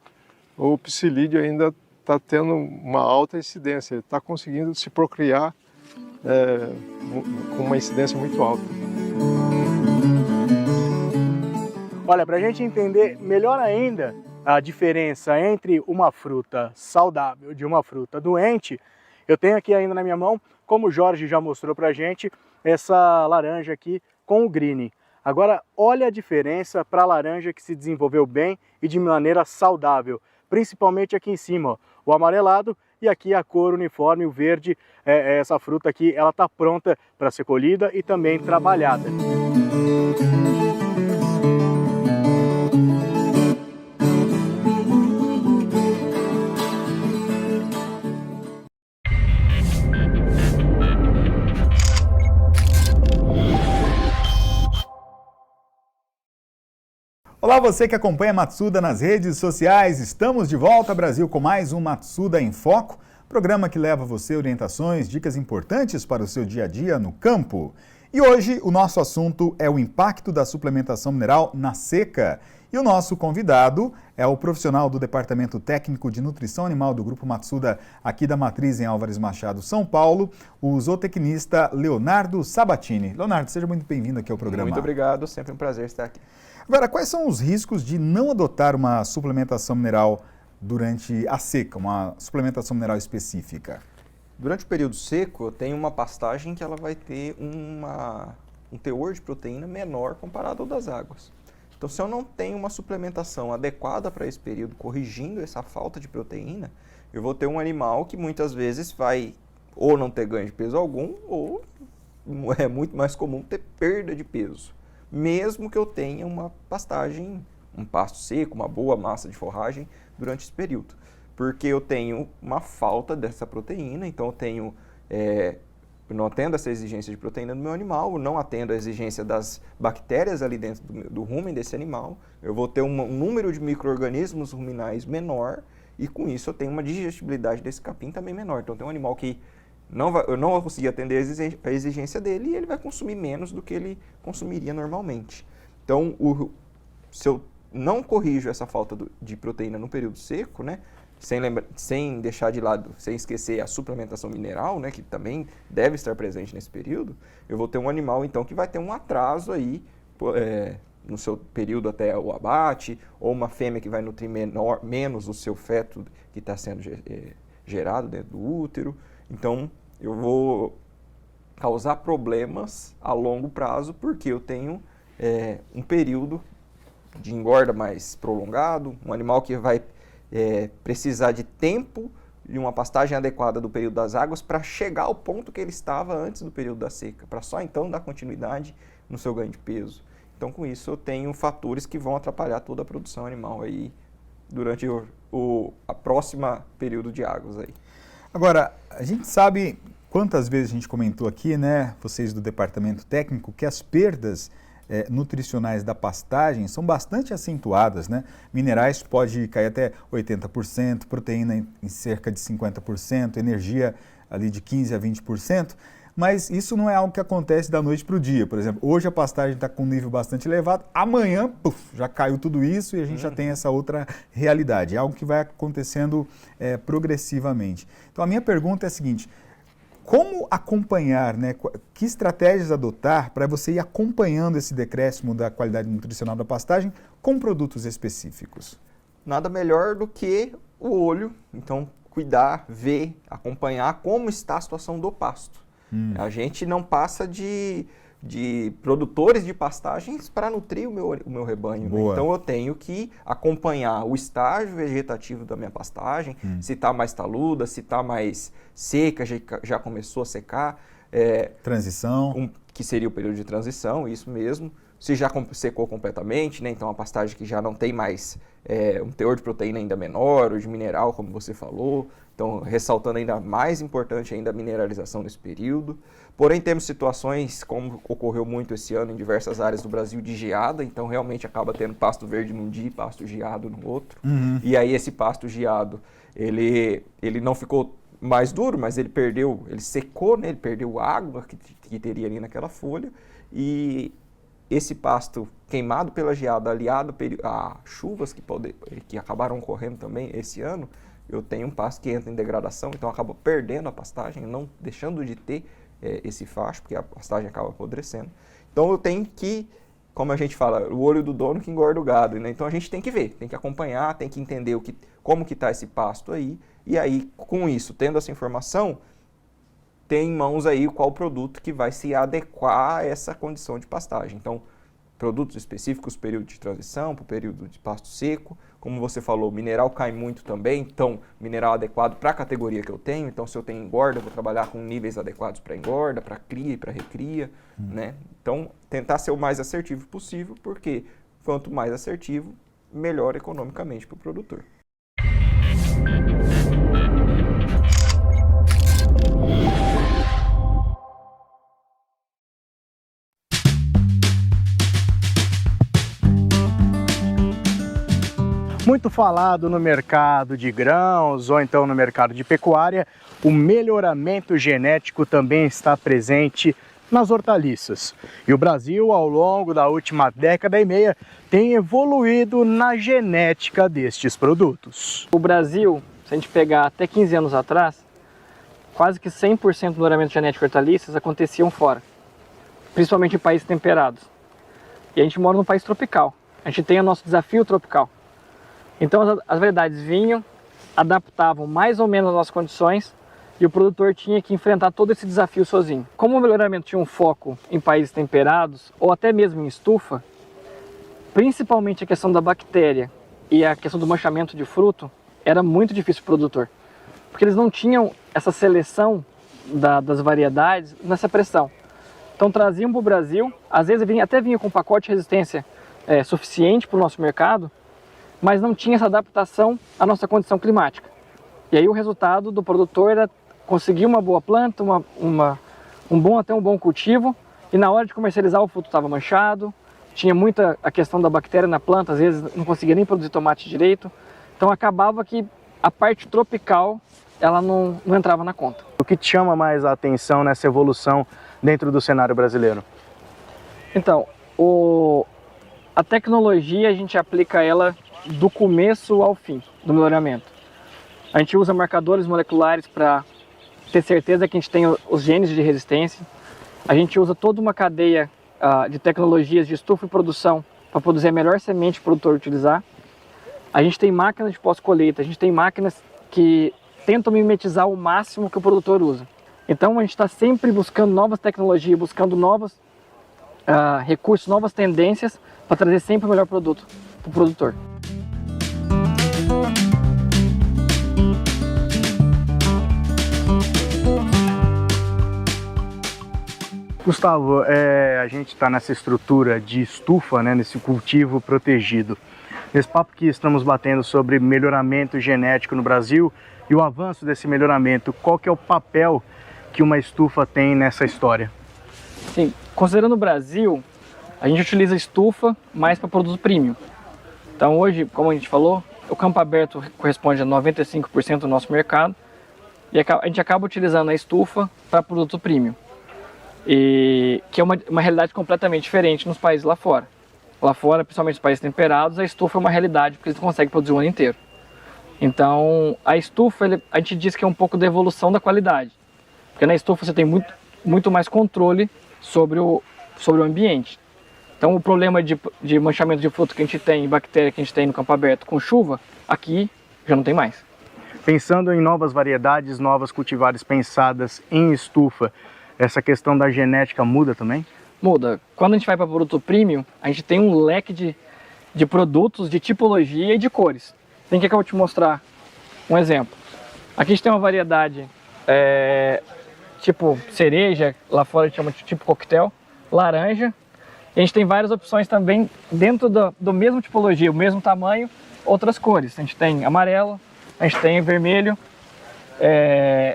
o psilídeo ainda está tendo uma alta incidência, ele está conseguindo se procriar com uma incidência muito alta. Olha, para a gente entender melhor ainda a diferença entre uma fruta saudável de uma fruta doente, eu tenho aqui ainda na minha mão, como o Jorge já mostrou para a gente, essa laranja aqui com o green. Agora, olha a diferença para a laranja que se desenvolveu bem e de maneira saudável, principalmente aqui em cima, ó, o amarelado e aqui a cor uniforme, o verde, essa fruta aqui, ela está pronta para ser colhida e também trabalhada. Olá, você que acompanha a Matsuda nas redes sociais. Estamos de volta, Brasil, com mais um Matsuda em Foco, programa que leva a você orientações, dicas importantes para o seu dia a dia no campo. E hoje o nosso assunto é o impacto da suplementação mineral na seca. E o nosso convidado é o profissional do Departamento Técnico de Nutrição Animal do Grupo Matsuda, aqui da Matriz em Álvares Machado, São Paulo, o zootecnista Leonardo Sabatini. Leonardo, seja muito bem-vindo aqui ao programa. Muito obrigado, sempre um prazer estar aqui. Agora, quais são os riscos de não adotar uma suplementação mineral durante a seca, uma suplementação mineral específica? Durante o período seco, eu tenho uma pastagem que ela vai ter um teor de proteína menor comparado ao das águas. Então, se eu não tenho uma suplementação adequada para esse período, corrigindo essa falta de proteína, eu vou ter um animal que muitas vezes vai ou não ter ganho de peso algum, ou é muito mais comum ter perda de peso. Mesmo que eu tenha uma pastagem, um pasto seco, uma boa massa de forragem durante esse período. Porque eu tenho uma falta dessa proteína, então eu não atendo essa exigência de proteína do meu animal, não atendo a exigência das bactérias ali dentro do rumen desse animal, eu vou ter um número de micro-organismos ruminais menor e com isso eu tenho uma digestibilidade desse capim também menor. Então tem um animal que eu não vou conseguir atender a exigência dele e ele vai consumir menos do que ele consumiria normalmente. Então, se eu não corrijo essa falta de proteína no período seco, né, sem deixar de lado, sem esquecer a suplementação mineral, né, que também deve estar presente nesse período, eu vou ter um animal, então, que vai ter um atraso aí, no seu período até o abate, ou uma fêmea que vai nutrir menos o seu feto que está sendo gerado dentro do útero. Então, eu vou causar problemas a longo prazo, porque eu tenho um período de engorda mais prolongado, um animal que vai precisar de tempo e uma pastagem adequada do período das águas para chegar ao ponto que ele estava antes do período da seca, para só então dar continuidade no seu ganho de peso. Então, com isso, eu tenho fatores que vão atrapalhar toda a produção animal aí durante a próxima período de águas aí. Agora, a gente sabe quantas vezes a gente comentou aqui, né, vocês do departamento técnico, que as perdas nutricionais da pastagem são bastante acentuadas, né? Minerais pode cair até 80%, proteína em cerca de 50%, energia ali de 15% a 20%, mas isso não é algo que acontece da noite para o dia. Por exemplo, hoje a pastagem está com um nível bastante elevado, amanhã já caiu tudo isso e a gente já tem essa outra realidade. É algo que vai acontecendo progressivamente. Então a minha pergunta é a seguinte: como acompanhar, né? Que estratégias adotar para você ir acompanhando esse decréscimo da qualidade nutricional da pastagem com produtos específicos? Nada melhor do que o olho, então cuidar, ver, acompanhar como está a situação do pasto. A gente não passa de produtores de pastagens para nutrir o meu rebanho. Né? Então eu tenho que acompanhar o estágio vegetativo da minha pastagem, se está mais taluda, se está mais seca, já começou a secar. Transição. Que seria o período de transição, isso mesmo. Se já secou completamente, né? Então a pastagem que já não tem mais um teor de proteína ainda menor, ou de mineral, como você falou. Então, ressaltando ainda mais importante ainda a mineralização nesse período. Porém, temos situações, como ocorreu muito esse ano em diversas áreas do Brasil, de geada. Então, realmente acaba tendo pasto verde num dia e pasto geado no outro. E aí, esse pasto geado, ele não ficou mais duro, mas ele secou, né? Ele perdeu água que teria ali naquela folha. E esse pasto queimado pela geada, aliado a chuvas que acabaram ocorrendo também esse ano, eu tenho um pasto que entra em degradação, então acaba perdendo a pastagem, não deixando de ter esse facho, porque a pastagem acaba apodrecendo. Então eu tenho que, como a gente fala, o olho do dono que engorda o gado, né? Então a gente tem que ver, tem que acompanhar, tem que entender como que está esse pasto aí, e aí com isso, tendo essa informação, tem em mãos aí qual produto que vai se adequar a essa condição de pastagem. Então, produtos específicos, período de transição, para o período de pasto seco. Como você falou, mineral cai muito também, então mineral adequado para a categoria que eu tenho. Então, se eu tenho engorda, eu vou trabalhar com níveis adequados para engorda, para cria e para recria. Né? Então, tentar ser o mais assertivo possível, porque quanto mais assertivo, melhor economicamente para o produtor. Muito falado no mercado de grãos ou então no mercado de pecuária, o melhoramento genético também está presente nas hortaliças. E o Brasil, ao longo da última década e meia, tem evoluído na genética destes produtos. O Brasil, se a gente pegar até 15 anos atrás, quase que 100% do melhoramento genético de hortaliças aconteciam fora, principalmente em países temperados. E a gente mora num país tropical, a gente tem o nosso desafio tropical. Então as variedades vinham, adaptavam mais ou menos as nossas condições e o produtor tinha que enfrentar todo esse desafio sozinho. Como o melhoramento tinha um foco em países temperados ou até mesmo em estufa, principalmente a questão da bactéria e a questão do manchamento de fruto era muito difícil para o produtor, porque eles não tinham essa seleção das variedades nessa pressão. Então traziam para o Brasil, às vezes até vinha com um pacote de resistência suficiente para o nosso mercado, mas não tinha essa adaptação à nossa condição climática. E aí o resultado do produtor era conseguir uma boa planta, um bom cultivo, e na hora de comercializar o fruto estava manchado, tinha muita a questão da bactéria na planta, às vezes não conseguia nem produzir tomate direito, então acabava que a parte tropical ela não entrava na conta. O que te chama mais a atenção nessa evolução dentro do cenário brasileiro? Então, a tecnologia a gente aplica ela do começo ao fim do melhoramento. A gente usa marcadores moleculares para ter certeza que a gente tem os genes de resistência. A gente usa toda uma cadeia de tecnologias de estufa e produção para produzir a melhor semente para o produtor utilizar. A gente tem máquinas de pós-colheita, a gente tem máquinas que tentam mimetizar o máximo que o produtor usa. Então a gente está sempre buscando novas tecnologias, buscando novos recursos, novas tendências para trazer sempre o melhor produto para o produtor. Gustavo, a gente está nessa estrutura de estufa, né, nesse cultivo protegido. Nesse papo que estamos batendo sobre melhoramento genético no Brasil e o avanço desse melhoramento, qual que é o papel que uma estufa tem nessa história? Sim, considerando o Brasil, a gente utiliza estufa mais para produto premium. Então hoje, como a gente falou, o campo aberto corresponde a 95% do nosso mercado e a gente acaba utilizando a estufa para produto premium. E que é uma realidade completamente diferente nos países lá fora. Lá fora, principalmente nos países temperados, a estufa é uma realidade porque eles conseguem produzir o ano inteiro. Então, a estufa, a gente diz que é um pouco da evolução da qualidade. Porque na estufa você tem muito mais controle sobre o ambiente. Então, o problema de manchamento de fruto que a gente tem, bactéria que a gente tem no campo aberto com chuva, aqui já não tem mais. Pensando em novas variedades, novas cultivares pensadas em estufa, essa questão da genética muda também? Muda. Quando a gente vai para produto premium, a gente tem um leque de produtos, de tipologia e de cores. Tem que eu vou te mostrar um exemplo. Aqui a gente tem uma variedade tipo cereja, lá fora a gente chama de tipo coquetel, laranja. E a gente tem várias opções também dentro do mesmo tipologia, o mesmo tamanho, outras cores. A gente tem amarelo, a gente tem vermelho.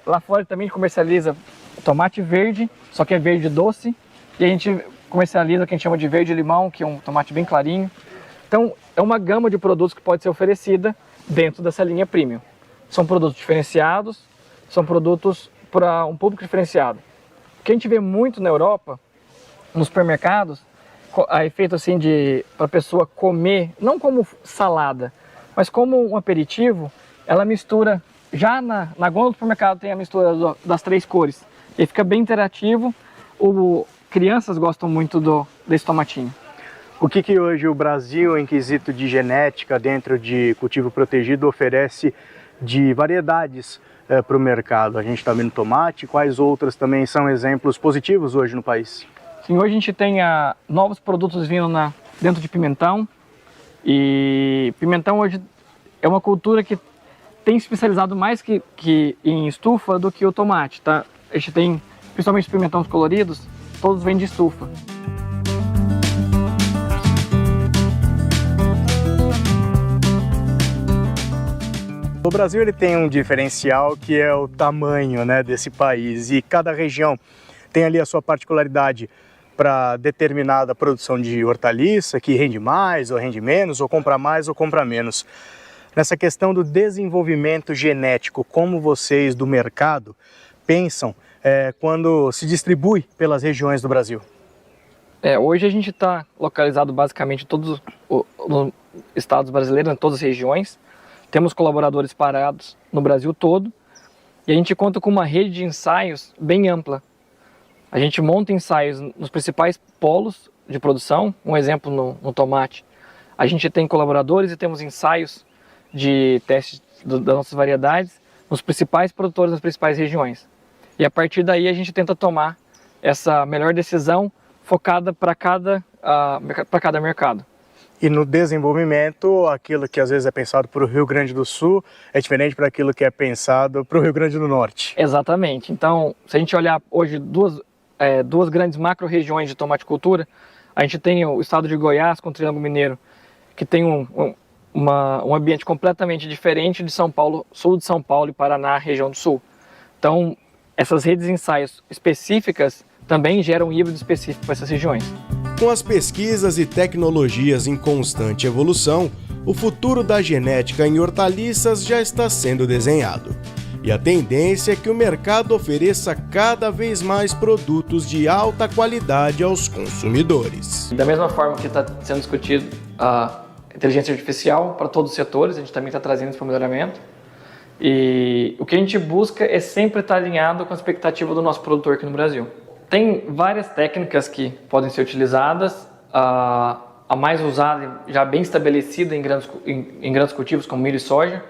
Lá fora também comercializa tomate verde, só que é verde doce. E a gente comercializa o que a gente chama de verde limão, que é um tomate bem clarinho. Então, é uma gama de produtos que pode ser oferecida dentro dessa linha premium. São produtos diferenciados, são produtos para um público diferenciado. O que a gente vê muito na Europa, nos supermercados, a efeito assim para a pessoa comer, não como salada, mas como um aperitivo, ela mistura, já na gôndola do supermercado tem a mistura das 3 cores. E fica bem interativo, crianças gostam muito desse tomatinho. O que hoje o Brasil, em quesito de genética, dentro de cultivo protegido, oferece de variedades para o mercado? A gente está vendo tomate, quais outras também são exemplos positivos hoje no país? Sim, hoje a gente tem novos produtos vindo dentro de pimentão. E pimentão hoje é uma cultura que tem especializado mais que em estufa do que o tomate, tá? A gente tem, principalmente os pimentões coloridos, todos vêm de estufa. O Brasil ele tem um diferencial que é o tamanho, né, desse país, e cada região tem ali a sua particularidade para determinada produção de hortaliça, que rende mais ou rende menos, ou compra mais ou compra menos. Nessa questão do desenvolvimento genético, como vocês do mercado pensam quando se distribui pelas regiões do Brasil? Hoje a gente está localizado basicamente em todos os estados brasileiros, em todas as regiões. Temos colaboradores parados no Brasil todo e a gente conta com uma rede de ensaios bem ampla. A gente monta ensaios nos principais polos de produção, um exemplo no tomate. A gente tem colaboradores e temos ensaios de testes das nossas variedades nos principais produtores das principais regiões. E a partir daí a gente tenta tomar essa melhor decisão focada para cada mercado. E no desenvolvimento, aquilo que às vezes é pensado para o Rio Grande do Sul é diferente para aquilo que é pensado para o Rio Grande do Norte. Exatamente. Então, se a gente olhar hoje duas grandes macro-regiões de tomaticultura, a gente tem o estado de Goiás com o Triângulo Mineiro, que tem um ambiente completamente diferente de São Paulo, sul de São Paulo e Paraná, região do sul. Então, essas redes de ensaios específicas também geram um híbrido específico para essas regiões. Com as pesquisas e tecnologias em constante evolução, o futuro da genética em hortaliças já está sendo desenhado. E a tendência é que o mercado ofereça cada vez mais produtos de alta qualidade aos consumidores. Da mesma forma que está sendo discutido a inteligência artificial para todos os setores, a gente também está trazendo isso para o melhoramento. E o que a gente busca é sempre estar alinhado com a expectativa do nosso produtor aqui no Brasil. Tem várias técnicas que podem ser utilizadas. A mais usada, já bem estabelecida em grandes cultivos como milho e soja,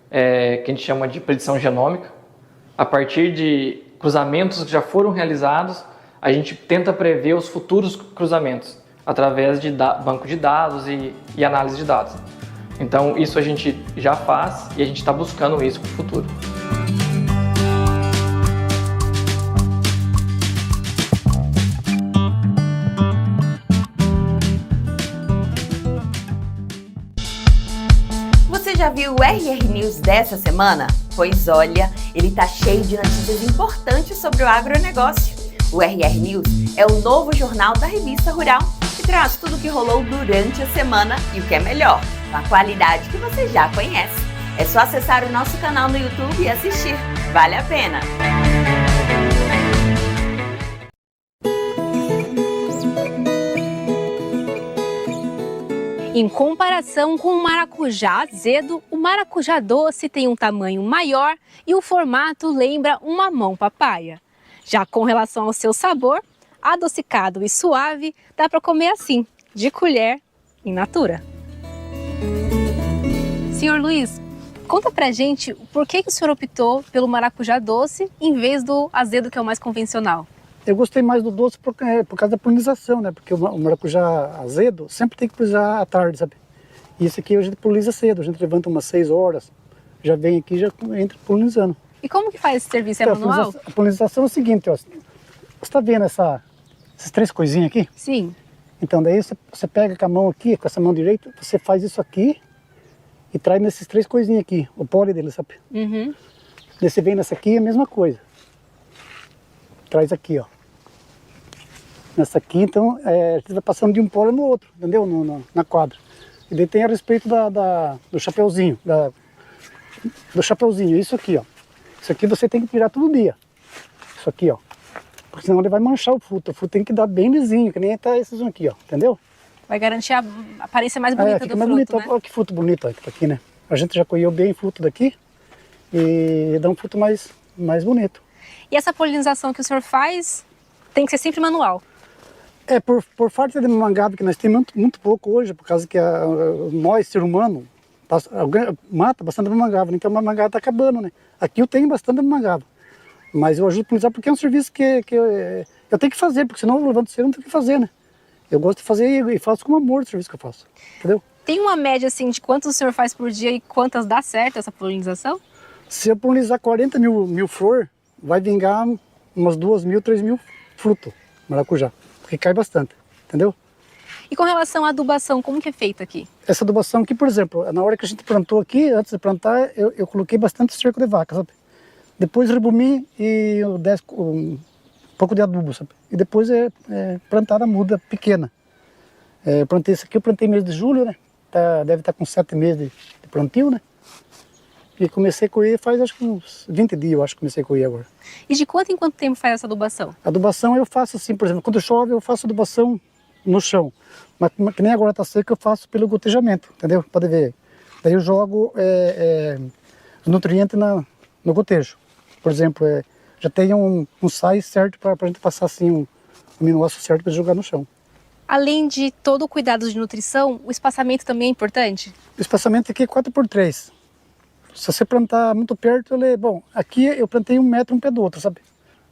que a gente chama de predição genômica. A partir de cruzamentos que já foram realizados, a gente tenta prever os futuros cruzamentos através de banco de dados e análise de dados. Então isso a gente já faz e a gente está buscando isso para o futuro. Você já viu o RR News dessa semana? Pois olha, ele tá cheio de notícias importantes sobre o agronegócio. O RR News é o novo jornal da Revista Rural, que traz tudo o que rolou durante a semana e o que é melhor, com a qualidade que você já conhece. É só acessar o nosso canal no YouTube e assistir. Vale a pena! Em comparação com o maracujá azedo, o maracujá doce tem um tamanho maior e o formato lembra um mamão papaya. Já com relação ao seu sabor, adocicado e suave, dá para comer assim, de colher, in natura. Senhor Luiz, conta pra gente por que o senhor optou pelo maracujá doce em vez do azedo, que é o mais convencional. Eu gostei mais do doce por causa da polinização, né? Porque o maracujá azedo sempre tem que polinizar à tarde, sabe? E esse aqui a gente poliniza cedo, a gente levanta umas 6 horas, já vem aqui e já entra polinizando. E como que faz esse serviço? É manual? A polinização é o seguinte, ó, você está vendo essas 3 coisinhas aqui? Sim. Então daí você pega com a mão aqui, com essa mão direita, você faz isso aqui e traz nesses 3 coisinhas aqui, o pólen dele, sabe? Uhum. Daí você vem nessa aqui, é a mesma coisa. Traz aqui, ó. Nessa aqui, então, a gente vai passando de um pólen no outro, entendeu? Na quadra. E daí tem a respeito do chapeuzinho, do chapeuzinho, isso aqui, ó. Isso aqui você tem que tirar todo dia. Isso aqui, ó. Porque senão ele vai manchar o fruto. O fruto tem que dar bem lisinho, que nem tá esses aqui, ó. Entendeu? Vai garantir a aparência mais bonita do fruto, bonito, né? Olha que fruto bonito, ó, que tá aqui, né? A gente já colheu bem fruto daqui e dá um fruto mais bonito. E essa polinização que o senhor faz tem que ser sempre manual? Por falta de mangaba, que nós temos muito pouco hoje, por causa que nós, ser humano, mata bastante mangaba, então a mangaba está acabando, né? Aqui eu tenho bastante mangaba, mas eu ajudo a polinizar porque é um serviço que eu tenho que fazer, porque senão eu levanto cedo, eu não tenho que fazer, né? Eu gosto de fazer e faço com amor o serviço que eu faço, entendeu? Tem uma média, assim, de quantos o senhor faz por dia e quantas dá certo essa polinização? Se eu polinizar 40 mil flores, vai vingar umas 2.000, 3.000 frutos, maracujá. Porque cai bastante, entendeu? E com relação à adubação, como que é feita aqui? Essa adubação aqui, por exemplo, na hora que a gente plantou aqui, antes de plantar, eu coloquei bastante esterco de vaca, sabe? Depois rebumi e um pouco de adubo, sabe? E depois plantar a muda pequena. Eu plantei isso aqui, eu plantei mês de julho, né? Deve estar com 7 meses de plantio, né? E comecei a colher faz acho que uns 20 dias, eu acho que comecei a colher agora. E de quanto em quanto tempo faz essa adubação? A adubação eu faço assim, por exemplo, quando chove eu faço adubação no chão. Mas que nem agora está seco, eu faço pelo gotejamento, entendeu? Pode ver. Daí eu jogo os nutrientes no gotejo. Por exemplo, já tem um sais certo para a gente passar assim um aminoácido certo para jogar no chão. Além de todo o cuidado de nutrição, o espaçamento também é importante? O espaçamento aqui é 4x3. Se você plantar muito perto, bom, aqui eu plantei 1 metro um pé do outro, sabe?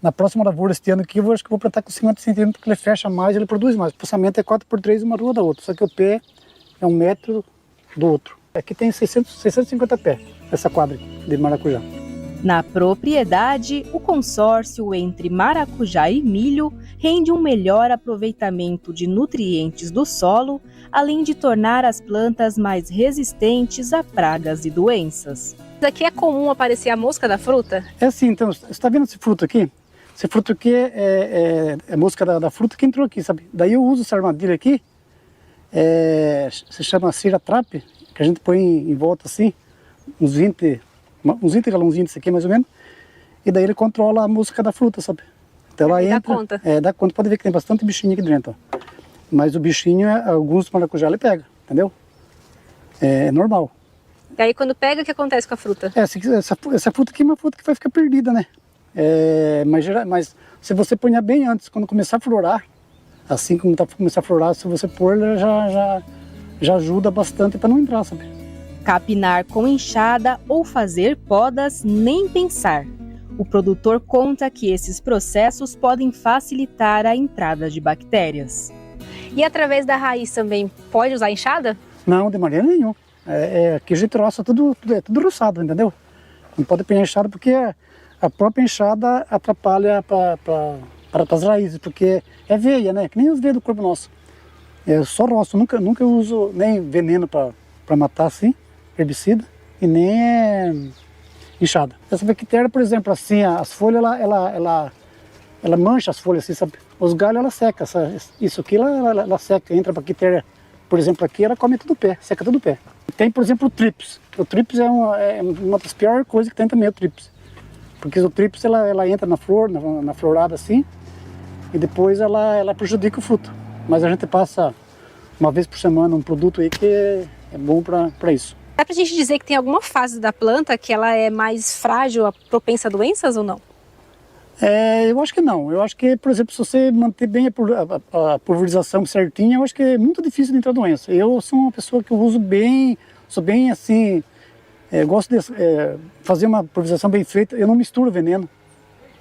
Na próxima lavoura este ano aqui, eu acho que vou plantar com 50 centímetros, porque ele fecha mais, ele produz mais. O espaçamento é 4x3, uma rua da outra, só que o pé é 1 metro do outro. Aqui tem 650 pés, essa quadra de maracujá. Na propriedade, o consórcio entre maracujá e milho rende um melhor aproveitamento de nutrientes do solo, além de tornar as plantas mais resistentes a pragas e doenças. Aqui é comum aparecer a mosca da fruta? É assim, então, você está vendo esse fruto aqui? Esse fruto aqui é a mosca da fruta que entrou aqui, sabe? Daí eu uso essa armadilha aqui, se chama cera trap, que a gente põe em volta assim, uns 20 galãozinhos disso aqui mais ou menos, e daí ele controla a mosca da fruta, sabe? Então ela entra, dá conta. Dá conta, pode ver que tem bastante bichinho aqui dentro, ó. Mas o bichinho, alguns maracujá ele pega, entendeu? É normal. E aí quando pega, o que acontece com a fruta? Essa fruta aqui é uma fruta que vai ficar perdida, né? Mas se você põe bem antes, quando começar a florar, assim como começar a florar, se você pôr, ela já ajuda bastante para não entrar, sabe? Capinar com enxada ou fazer podas, nem pensar. O produtor conta que esses processos podem facilitar a entrada de bactérias. E através da raiz também pode usar enxada? Não, de maneira nenhuma. Aqui a gente roça tudo roçado, entendeu? Não pode pôr enxada porque a própria enxada atrapalha para as raízes, porque é veia, né? Que nem os veias do corpo nosso. Eu só roço, nunca uso nem veneno para matar assim, herbicida, e nem enxada. Essa bactéria, por exemplo, assim, as folhas, ela mancha as folhas, assim, sabe? Os galhos, ela seca. Isso aqui, ela seca, entra a bactéria, por exemplo, aqui, ela come todo o pé, seca todo o pé. Tem, por exemplo, o trips. O trips é uma das piores coisas que tem também, o trips. Porque o trips, ela entra na flor, na florada assim, e depois ela prejudica o fruto. Mas a gente passa uma vez por semana um produto aí que é bom para isso. Dá pra gente dizer que tem alguma fase da planta que ela é mais frágil, propensa a doenças ou não? Eu acho que não. Eu acho que, por exemplo, se você manter bem a pulverização certinha, eu acho que é muito difícil de entrar doença. Eu sou uma pessoa que eu uso bem, sou bem assim, gosto de fazer uma pulverização bem feita. Eu não misturo veneno.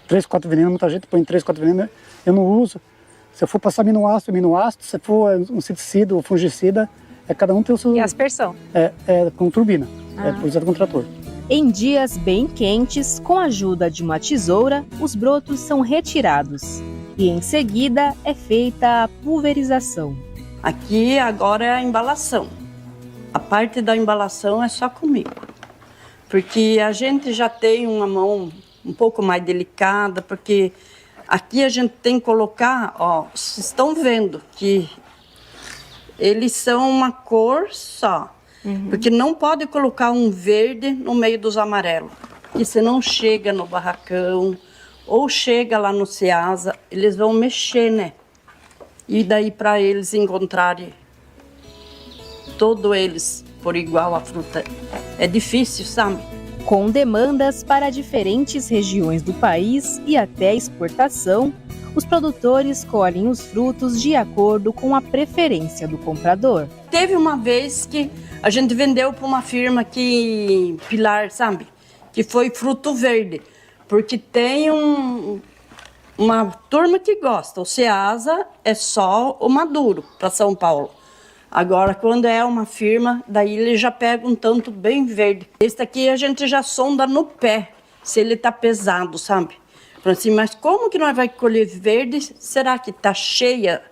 3, 4 venenos, muita gente põe 3, 4 venenos, eu não uso. Se eu for passar aminoácido, se for um inseticida ou fungicida, cada um tem o seu... E aspersão? Com turbina, pulverizado com trator. Em dias bem quentes, com a ajuda de uma tesoura, os brotos são retirados e em seguida é feita a pulverização. Aqui agora é a embalação. A parte da embalação é só comigo, porque a gente já tem uma mão um pouco mais delicada, porque aqui a gente tem que colocar, vocês estão vendo que eles são uma cor só. Porque não pode colocar um verde no meio dos amarelos, porque senão chega no barracão ou chega lá no Ceasa, eles vão mexer, né? E daí para eles encontrarem todos eles por igual a fruta é difícil, sabe? Com demandas para diferentes regiões do país e até exportação, os produtores colhem os frutos de acordo com a preferência do comprador. Teve uma vez que a gente vendeu para uma firma aqui em Pilar, sabe? Que foi fruto verde. Porque tem uma turma que gosta. O Ceasa é só o maduro para São Paulo. Agora, quando é uma firma, daí eles já pegam um tanto bem verde. Esse aqui a gente já sonda no pé, se ele tá pesado, sabe? Falei assim, mas como que nós vai colher verde? Será que tá cheia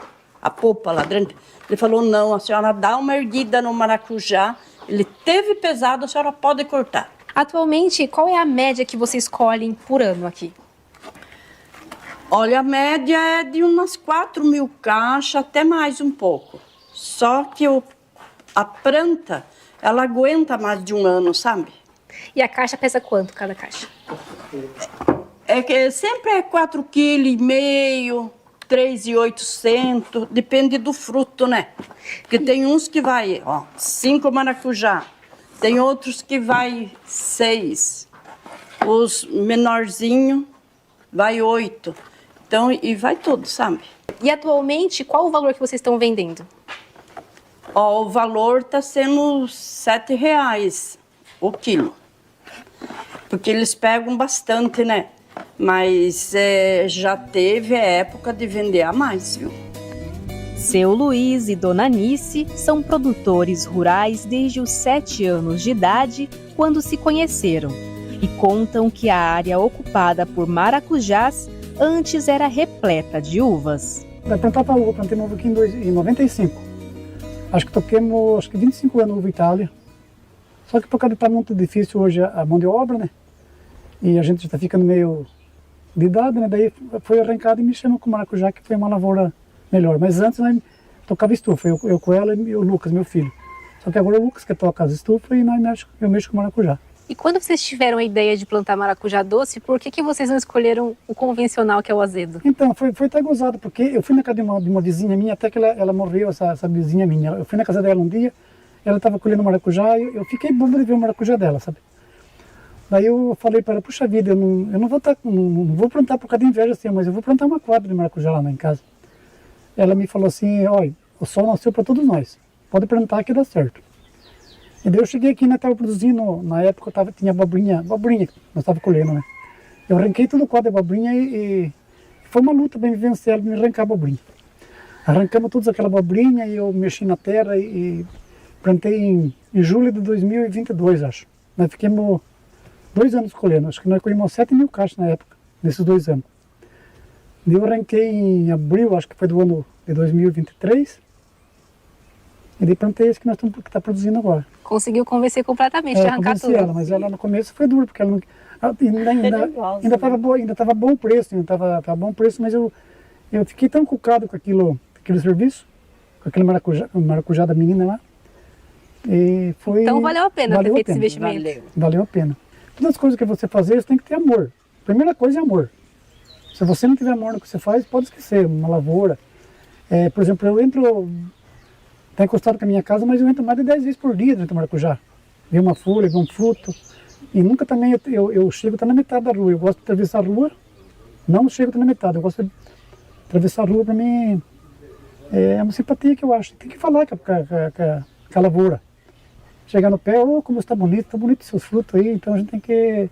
a polpa lá dentro? Ele falou, não, a senhora dá uma erguida no maracujá, ele teve pesado, a senhora pode cortar. Atualmente, qual é a média que vocês colhem por ano aqui? Olha, a média é de umas 4.000 caixas, até mais um pouco. Só que a planta, ela aguenta mais de um ano, sabe? E a caixa pesa quanto, cada caixa? É que sempre é 4,5 kg, 3.800, depende do fruto, né? Porque tem uns que vai, 5 maracujá, tem outros que vai 6. Os menorzinhos vai 8. Então, e vai tudo, sabe? E atualmente, qual o valor que vocês estão vendendo? O valor está sendo R$7 o quilo. Porque eles pegam bastante, né? Mas já teve a época de vender a mais, viu? Seu Luiz e Dona Anice são produtores rurais desde os 7 anos de idade, quando se conheceram, e contam que a área ocupada por maracujás antes era repleta de uvas. Eu plantava uva, plantei uva aqui em 95. Acho que toquemos 25 anos uva Itália. Só que por causa de estar muito difícil hoje a mão de obra, né? E a gente já está ficando meio de idade, né? Daí foi arrancado e me chamou com maracujá, que foi uma lavoura melhor. Mas antes nós tocava estufa, eu com ela e o Lucas, meu filho. Só que agora é o Lucas que toca as estufas e eu mexo com maracujá. E quando vocês tiveram a ideia de plantar maracujá doce, por que vocês não escolheram o convencional, que é o azedo? Então, foi até gozado, porque eu fui na casa de uma vizinha minha, até que ela morreu, essa vizinha minha. Eu fui na casa dela um dia, ela estava colhendo maracujá e eu fiquei bobo de ver o maracujá dela, sabe? Daí eu falei para ela, puxa vida, eu não vou plantar por causa de inveja assim, mas eu vou plantar uma quadra de maracujá lá em casa. Ela me falou assim, olha, o sol nasceu para todos nós, pode plantar que dá certo. E daí eu cheguei aqui, né, estava produzindo, na época tinha abobrinha que nós estávamos colhendo, né? Eu arranquei todo o quadro de abobrinha e foi uma luta para me vencer ela, me arrancar a abobrinha. Arrancamos todas aquela abobrinha e eu mexi na terra e plantei em julho de 2022, acho. Nós ficamos 2 anos colhendo, acho que nós colhemos 7.000 caixas na época, nesses 2 anos. Eu arranquei em abril, acho que foi do ano de 2023, e daí plantei esse que nós estamos produzindo agora. Conseguiu convencer completamente de arrancar tudo. Ela, mas ela no começo foi duro, porque ela não, ainda estava bom o preço, tava bom o preço, mas eu fiquei tão cucado com aquele serviço, com aquele maracujá da menina lá. E foi, então valeu a pena ter feito esse investimento. Valeu a pena. Todas as coisas que você fazer, você tem que ter amor. A primeira coisa é amor. Se você não tiver amor no que você faz, pode esquecer, uma lavoura. Por exemplo, eu entro, está encostado com a minha casa, mas eu entro mais de 10 vezes por dia dentro do maracujá. Ver uma folha, ver um fruto. E nunca também, eu chego até na metade da rua. Eu gosto de atravessar a rua, não chego até na metade. Eu gosto de atravessar a rua, para mim, é uma simpatia que eu acho. Tem que falar com a lavoura. Chegar no pé, como está bonito seus frutos aí, então a gente tem que...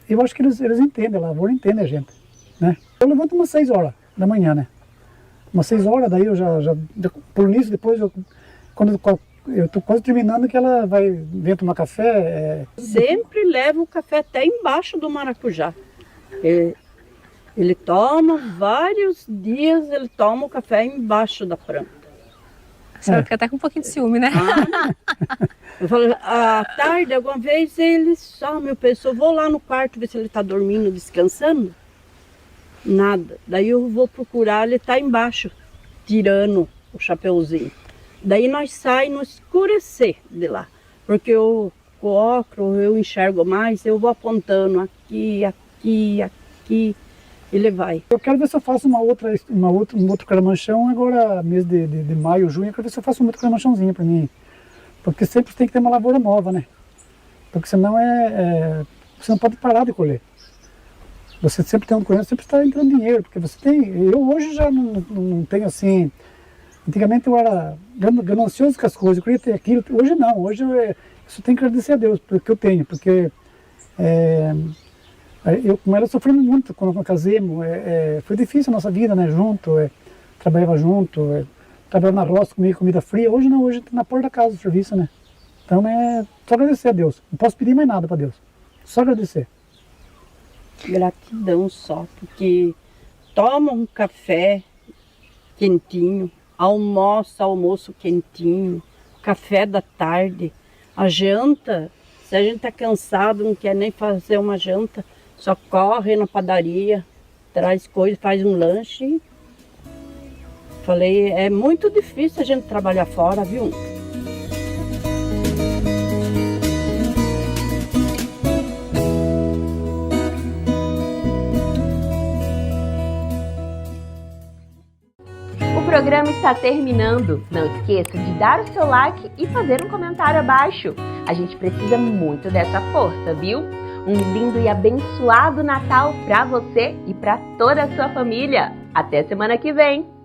eu acho que eles entendem, a lavoura entende a gente, né? Eu levanto umas 6 horas da manhã, né? Umas 6 horas, daí eu já por nisso, depois, quando eu estou quase terminando, que ela vem tomar café. Sempre leva o café até embaixo do maracujá. Ele toma vários dias, ele toma o café embaixo da planta. A senhora fica até com um pouquinho de ciúme, né? Eu falo, à tarde, alguma vez, meu pessoal, vou lá no quarto ver se ele está dormindo, descansando. Nada. Daí eu vou procurar, ele está embaixo, tirando o chapeuzinho. Daí nós saímos no escurecer de lá, porque com o óculos eu enxergo mais, eu vou apontando aqui, aqui, aqui. Ele vai. Eu quero ver se eu faço um outro caramanchão agora, mês de maio, junho. Eu quero ver se eu faço um outro caramanchãozinho para mim. Porque sempre tem que ter uma lavoura nova, né? Porque senão você não pode parar de colher. Você sempre tem um colher, sempre está entrando dinheiro. Porque você tem... Eu hoje já não tenho assim... Antigamente eu era ganancioso com as coisas, eu queria ter aquilo. Hoje não, hoje eu só tenho que agradecer a Deus pelo que eu tenho. Porque... eu com ela sofri muito quando casemos, foi difícil a nossa vida, né, junto, trabalhava junto, trabalhava na roça, comia comida fria. Hoje não, hoje na porta da casa o serviço, né. Então só agradecer a Deus, não posso pedir mais nada para Deus, só agradecer. Gratidão só, porque toma um café quentinho, almoço quentinho, café da tarde, a janta, se a gente está cansado, não quer nem fazer uma janta, só corre na padaria, traz coisa, faz um lanche. Falei, é muito difícil a gente trabalhar fora, viu? O programa está terminando. Não esqueça de dar o seu like e fazer um comentário abaixo. A gente precisa muito dessa força, viu? Um lindo e abençoado Natal para você e para toda a sua família. Até semana que vem!